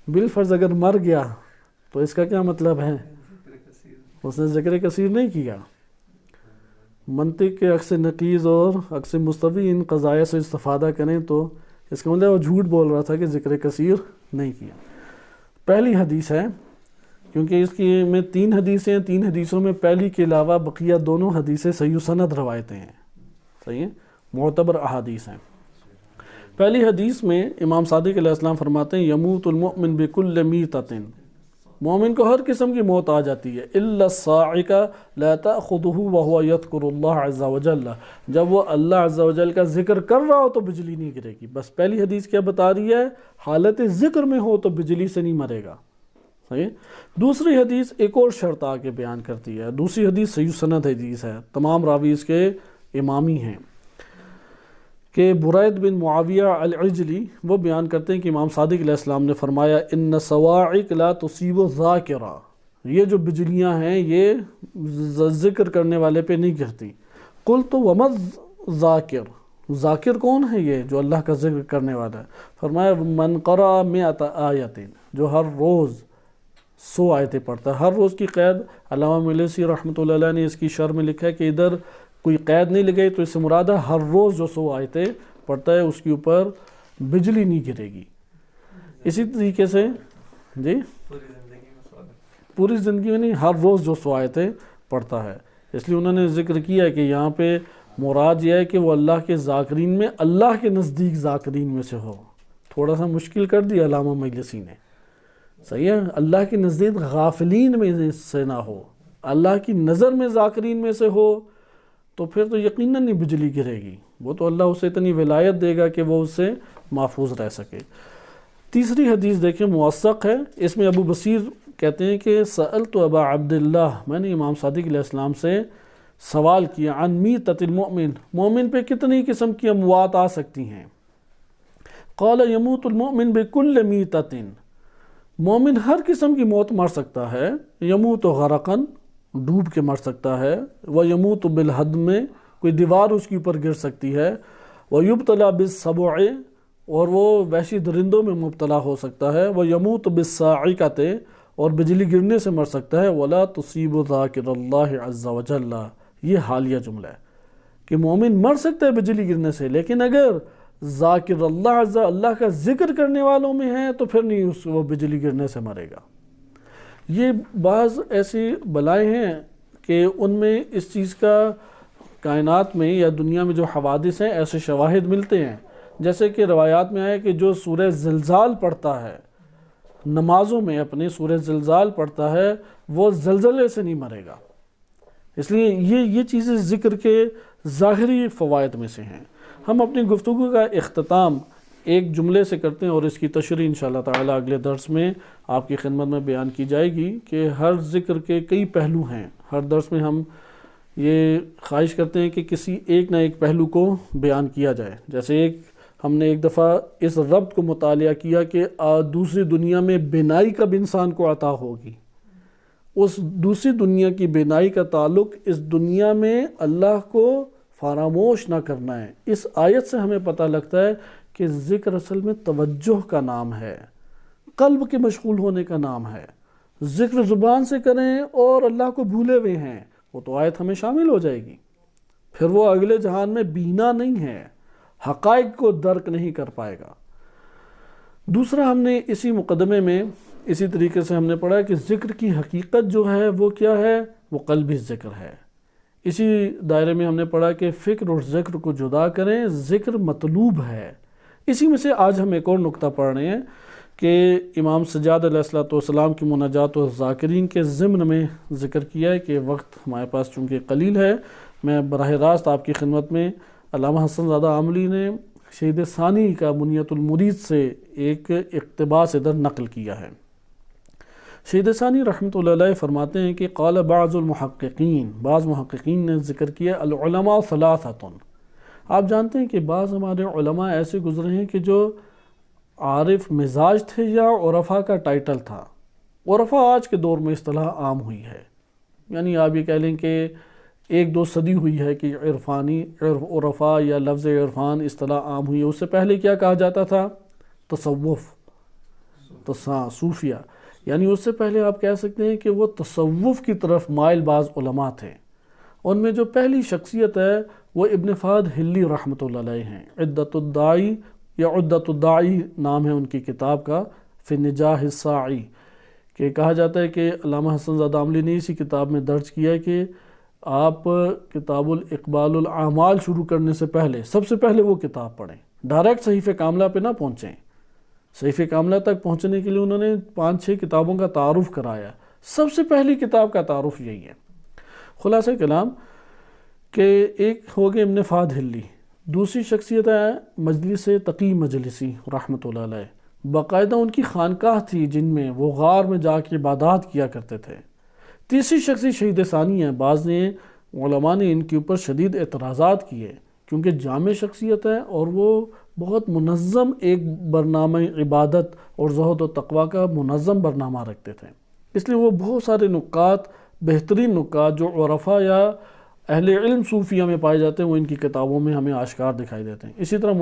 بالفرض اگر مر گیا تو اس کا کیا مطلب ہے؟ اس نے ذکر کثیر نہیں کیا۔ منطق کے عکس نقیض اور عکس مستوی ان قضایا سے استفادہ کریں تو اس کا مطلب وہ جھوٹ بول رہا تھا کہ ذکر کثیر نہیں کیا۔ پہلی حدیث ہے، کیونکہ اس کی میں 3 حدیثیں ہیں، 3 حدیثوں میں پہلی کے علاوہ بقیہ دونوں حدیثیں صحیح سند روایتیں ہیں، صحیح ہیں، معتبر احادیث ہیں۔ پہلی حدیث میں امام صادق علیہ السلام فرماتے ہیں، یموت المؤمن بکل میتۃ، مومن کو ہر قسم کی موت آ جاتی ہے، الا الصاعق لا تأخذه وهو يذكر الله عز وجل، جب وہ اللہ عز وجل کا ذکر کر رہا ہو تو بجلی نہیں گرے گی۔ بس پہلی حدیث کیا بتا رہی ہے؟ حالت ذکر میں ہو تو بجلی سے نہیں مرے گا، صحیح۔ دوسری حدیث ایک اور شرط آگے بیان کرتی ہے، دوسری حدیث صحیح سند حدیث ہے، تمام راوی اس کے امامی ہیں، کہ برید بن معاویہ العجلی وہ بیان کرتے ہیں کہ امام صادق علیہ السلام نے فرمایا، ان صواعق لا تصیب الذاکرہ، یہ جو بجلیاں ہیں یہ ذکر کرنے والے پہ نہیں گرتی۔ قلت وما الذاکر، ذاکر کون ہے یہ جو اللہ کا ذکر کرنے والا ہے؟ فرمایا من قرأ 100 آیت، جو ہر روز 100 آیتیں پڑھتا ہے۔ ہر روز کی قید علامہ ملیسی رحمۃ اللہ علیہ نے اس کی شرح میں لکھا ہے کہ ادھر کوئی قید نہیں لگائی تو اس سے مراد ہے ہر روز جو 100 آیتیں پڑھتا ہے اس کے اوپر بجلی نہیں گرے گی۔ اسی طریقے سے جی پوری زندگی میں نہیں، ہر روز جو 100 آیتیں پڑھتا ہے، اس لیے انہوں نے ذکر کیا ہے کہ یہاں پہ مراد یہ ہے کہ وہ اللہ کے ذاکرین میں، اللہ کے نزدیک ذاکرین میں سے ہو۔ تھوڑا سا مشکل کر دیا علامہ مجلسی نے، صحیح ہے، اللہ کے نزدیک غافلین میں سے نہ ہو، اللہ کی نظر میں ذاکرین میں سے ہو، تو پھر تو یقیناً نہیں بجلی گرے گی، وہ تو اللہ اسے اتنی ولایت دے گا کہ وہ اس سے محفوظ رہ سکے۔ تیسری حدیث دیکھیں، موثق ہے، اس میں ابو بصیر کہتے ہیں کہ سألت ابا عبداللہ، میں نے امام صادق علیہ السلام سے سوال کیا، عن میتۃ المؤمن، مومن پہ کتنی قسم کی اموات آ سکتی ہیں؟ قال یموت المؤمن بکل میتۃ، مومن ہر قسم کی موت مر سکتا ہے، یموت غرقاً، ڈوب کے مر سکتا ہے، ویموت بالہدم، کوئی دیوار اس کے اوپر گر سکتی ہے، ویبتلی بالسبع، اور وہ وحشی درندوں میں مبتلا ہو سکتا ہے، ویموت بالصاعقۃ، اور بجلی گرنے سے مر سکتا ہے، ولا تصیب ذاکر اللہ عز وجل، یہ حالیہ جملہ ہے کہ مومن مر سکتا ہے بجلی گرنے سے، لیکن اگر ذاکر اللہ کا ذکر کرنے والوں میں ہے تو پھر نہیں وہ بجلی گرنے سے مرے گا۔ یہ بعض ایسی بلائیں ہیں کہ ان میں اس چیز کا کائنات میں یا دنیا میں جو حوادث ہیں ایسے شواہد ملتے ہیں، جیسے کہ روایات میں آئے کہ جو سورہ زلزال پڑھتا ہے نمازوں میں، اپنے سورہ زلزال پڑھتا ہے، وہ زلزلے سے نہیں مرے گا۔ اس لیے یہ چیزیں ذکر کے ظاہری فوائد میں سے ہیں۔ ہم اپنی گفتگو کا اختتام ایک جملے سے کرتے ہیں اور اس کی تشریح انشاءاللہ تعالی اگلے درس میں آپ کی خدمت میں بیان کی جائے گی کہ ہر ذکر کے کئی پہلو ہیں۔ ہر درس میں ہم یہ خواہش کرتے ہیں کہ کسی ایک نہ ایک پہلو کو بیان کیا جائے۔ جیسے ہم نے ایک دفعہ اس ربط کو مطالعہ کیا کہ دوسری دنیا میں بینائی کب انسان کو عطا ہوگی، اس دوسری دنیا کی بینائی کا تعلق اس دنیا میں اللہ کو فراموش نہ کرنا ہے۔ اس آیت سے ہمیں پتہ لگتا ہے کہ ذکر اصل میں توجہ کا نام ہے، قلب کے مشغول ہونے کا نام ہے۔ ذکر زبان سے کریں اور اللہ کو بھولے ہوئے ہیں، وہ تو آیت ہمیں شامل ہو جائے گی، پھر وہ اگلے جہان میں بینا نہیں ہے، حقائق کو درک نہیں کر پائے گا۔ دوسرا، ہم نے اسی مقدمے میں اسی طریقے سے ہم نے پڑھا کہ ذکر کی حقیقت جو ہے وہ کیا ہے، وہ قلبی ذکر ہے۔ اسی دائرے میں ہم نے پڑھا کہ فکر اور ذکر کو جدا کریں، ذکر مطلوب ہے۔ اسی میں سے آج ہم ایک اور نقطہ پڑھ رہے ہیں کہ امام سجاد علیہ السلام کی مناجات و ذاکرین کے ضمن میں ذکر کیا ہے کہ وقت ہمارے پاس چونکہ قلیل ہے، میں براہ راست آپ کی خدمت میں علامہ حسن زادہ عاملی نے شہید ثانی کا منیت المرید سے ایک اقتباس ادھر نقل کیا ہے۔ شہید ثانی رحمۃ اللہ علیہ فرماتے ہیں کہ قال بعض المحققین، بعض محققین نے ذکر کیا العلماء ثلاثۃ، آپ جانتے ہیں کہ بعض ہمارے علماء ایسے گزرے ہیں کہ جو عارف مزاج تھے یا عرفاء کا ٹائٹل تھا۔ عرفاء آج کے دور میں اصطلاح عام ہوئی ہے، یعنی آپ یہ کہہ لیں کہ ایک دو صدی ہوئی ہے کہ عرفاء یا لفظ عرفان اصطلاح عام ہوئی ہے۔ اس سے پہلے کیا کہا جاتا تھا؟ تصوف، صوفیہ، یعنی اس سے پہلے آپ کہہ سکتے ہیں کہ وہ تصوف کی طرف مائل بعض علماء تھے۔ ان میں جو پہلی شخصیت ہے وہ ابن فہد حلی رحمۃ اللہ علیہ ہیں۔ عدت الداعی یا عدت الداعی نام ہے ان کی کتاب کا، فی نجاح الساعی، کہ کہا جاتا ہے کہ علامہ حسن زادہ عاملی نے اسی کتاب میں درج کیا ہے کہ آپ کتاب الاقبال الاعمال شروع کرنے سے پہلے سب سے پہلے وہ کتاب پڑھیں، ڈائریکٹ صحیفہ کاملہ پہ نہ پہنچیں۔ صحیفہ کاملہ تک پہنچنے کے لیے انہوں نے 5-6 کتابوں کا تعارف کرایا، سب سے پہلی کتاب کا تعارف یہی ہے۔ خلاصہ کلام کہ ایک ہو گئے ابن فہد حلی، دوسری شخصیت ہے مجلس تقی مجلسی رحمۃ اللہ علیہ، باقاعدہ ان کی خانقاہ تھی جن میں وہ غار میں جا کے عبادات کیا کرتے تھے۔ تیسری شخصیت شہید ثانی ہے، بعض نے علماء نے ان کے اوپر شدید اعتراضات کیے کیونکہ جامع شخصیت ہے اور وہ بہت منظم ایک برنامہ عبادت اور زہد و تقوی کا منظم برنامہ رکھتے تھے، اس لیے وہ بہت سارے نکات، بہترین نکات جو عرفاء یا اہل علم صوفیہ میں پائے جاتے ہیں وہ ان کی کتابوں میں ہمیں آشکار دکھائی دیتے ہیں۔ اسی طرح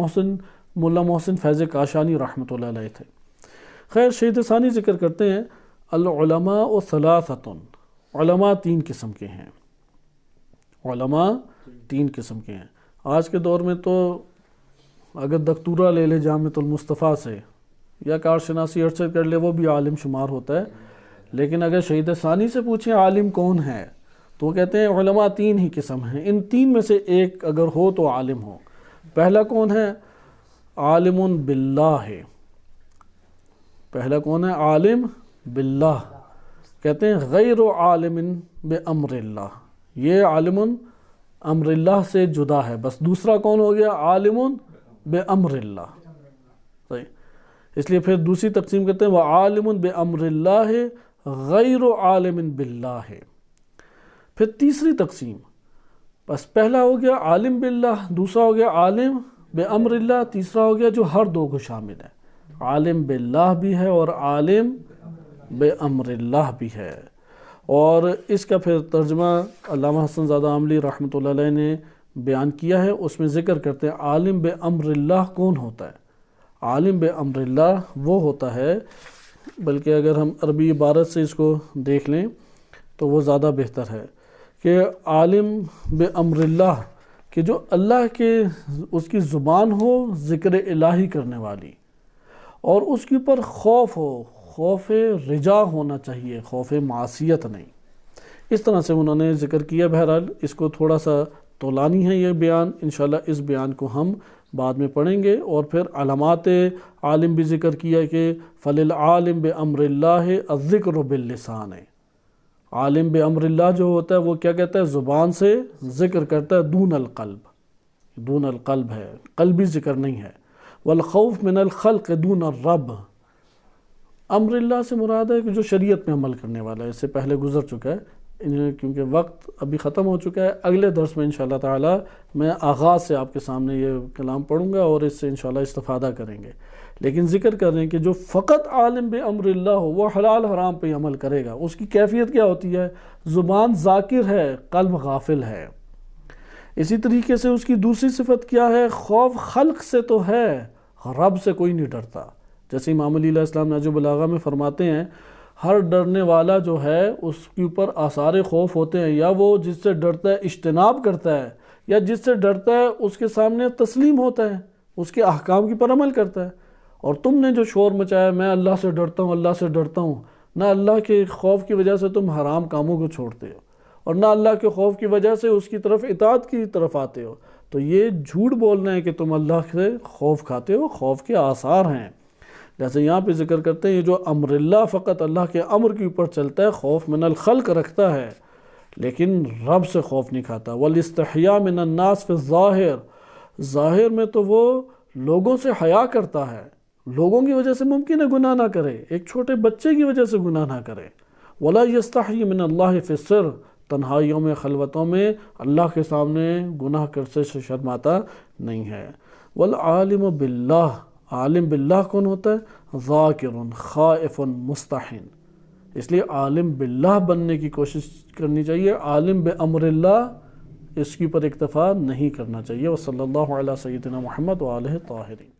مولا محسن فیض کاشانی رحمۃ اللہ علیہ تھے۔ خیر، شہید ثانی ذکر کرتے ہیں العلماء ثلاثۃ، علماء 3 قسم کے ہیں، علماء 3 قسم کے ہیں۔ آج کے دور میں تو اگر دکتورہ لے لے جامعۃ المصطفیٰ سے یا کارشناسی ارشد کر لے وہ بھی عالم شمار ہوتا ہے، لیکن اگر شہید ثانی سے پوچھیں عالم کون ہے تو وہ کہتے ہیں علماء 3 ہی قسم ہیں، ان 3 میں سے ایک اگر ہو تو عالم ہو۔ پہلا کون ہے؟ عالم باللہ ہے، پہلا کون ہے؟ عالم باللہ، کہتے ہیں غیر عالم بامر اللہ، یہ عالم امر اللہ سے جدا ہے۔ بس دوسرا کون ہو گیا؟ عالم بامر اللہ، اس لیے پھر دوسری تقسیم کرتے ہیں وَعَالِمٌ بِأَمْرِ اللَّهِ غَيْرُ عَالِمٍ بِاللَّهِ۔ پھر تیسری تقسیم، بس پہلا ہو گیا عالم باللہ، دوسرا ہو گیا عالم بِأَمْرِ اللَّهِ، تیسرا ہو گیا جو ہر دو کو شامل ہے، عالم باللہ بھی ہے اور عالم بِأَمْرِ اللَّهِ بھی ہے۔ اور اس کا پھر ترجمہ علامہ حسن زادہ عاملی رحمۃ اللہ علیہ نے بیان کیا ہے، اس میں ذکر کرتے ہیں عالم بِأَمْرِ اللَّهِ کون ہوتا ہے۔ عالم بِأَمْرِ اللَّهِ وہ ہوتا ہے، بلکہ اگر ہم عربی عبارت سے اس کو دیکھ لیں تو وہ زیادہ بہتر ہے کہ عالم بِأَمْرِ اللَّهِ کہ جو اللہ کے اس کی زبان ہو ذکر الہی کرنے والی، اور اس کے اوپر خوف ہو، خوف رجا ہونا چاہیے، خوف معصیت نہیں۔ اس طرح سے انہوں نے ذکر کیا۔ بہرحال اس کو تھوڑا سا طولانی ہے یہ بیان، انشاءاللہ اس بیان کو ہم بعد میں پڑھیں گے۔ اور پھر علامات عالم بھی ذکر کیا کہ فَلِلْعَالِمْ بِأَمْرِ اللَّهِ الذِّكْرُ بِاللِّسَانِ، عالم بِأَمْرِ اللہ جو ہوتا ہے وہ کیا کہتا ہے؟ زبان سے ذکر کرتا ہے، دون القلب، دون القلب ہے، قلبی ذکر نہیں ہے۔ والخوف من الخلق دون الرب، امر اللہ سے مراد ہے کہ جو شریعت میں عمل کرنے والا ہے، اس سے پہلے گزر چکا ہے کیونکہ وقت ابھی ختم ہو چکا ہے۔ اگلے درس میں انشاءاللہ تعالی میں آغاز سے آپ کے سامنے یہ کلام پڑھوں گا اور اس سے انشاءاللہ استفادہ کریں گے، لیکن ذکر کر رہے ہیں کہ جو فقط عالم بِأَمْرِ اللہ ہو وہ حلال حرام پہ عمل کرے گا، اس کی کیفیت کیا ہوتی ہے؟ زبان ذاکر ہے، قلب غافل ہے۔ اسی طریقے سے اس کی دوسری صفت کیا ہے؟ خوف خلق سے تو ہے، رب سے کوئی نہیں ڈرتا۔ جیسے امام علی علیہ السلام نہج البلاغہ میں فرماتے ہیں ہر ڈرنے والا جو ہے اس کے اوپر آثار خوف ہوتے ہیں، یا وہ جس سے ڈرتا ہے اجتناب کرتا ہے، یا جس سے ڈرتا ہے اس کے سامنے تسلیم ہوتا ہے، اس کے احکام کی پر عمل کرتا ہے۔ اور تم نے جو شور مچایا میں اللہ سے ڈرتا ہوں، اللہ سے ڈرتا ہوں، نہ اللہ کے خوف کی وجہ سے تم حرام کاموں کو چھوڑتے ہو، اور نہ اللہ کے خوف کی وجہ سے اس کی طرف اطاعت کی طرف آتے ہو، تو یہ جھوٹ بولنا ہے کہ تم اللہ سے خوف کھاتے ہو، خوف کے آثار ہیں۔ جیسے یہاں پہ ذکر کرتے ہیں یہ جو امر اللہ فقط اللہ کے امر کے اوپر چلتا ہے، خوف من الخلق رکھتا ہے لیکن رب سے خوف نہیں کھاتا۔ والاستحیاء من الناس فی الظاہر، ظاہر میں تو وہ لوگوں سے حیا کرتا ہے، لوگوں کی وجہ سے ممکن ہے گناہ نہ کرے، ایک چھوٹے بچے کی وجہ سے گناہ نہ کرے۔ ولا یستحی من اللہ فی السر، تنہائیوں میں خلوتوں میں اللہ کے سامنے گناہ کرنے سے شرماتا نہیں ہے۔ والعالم باللہ، عالم باللہ کون ہوتا ہے؟ ذاکر خائف مستحن، اس لیے عالم باللہ بننے کی کوشش کرنی چاہیے، عالم بامر اللہ اس کی پر اکتفا نہیں کرنا چاہیے۔ وصلی اللہ علی سیدنا محمد وآلہ الطاہرین۔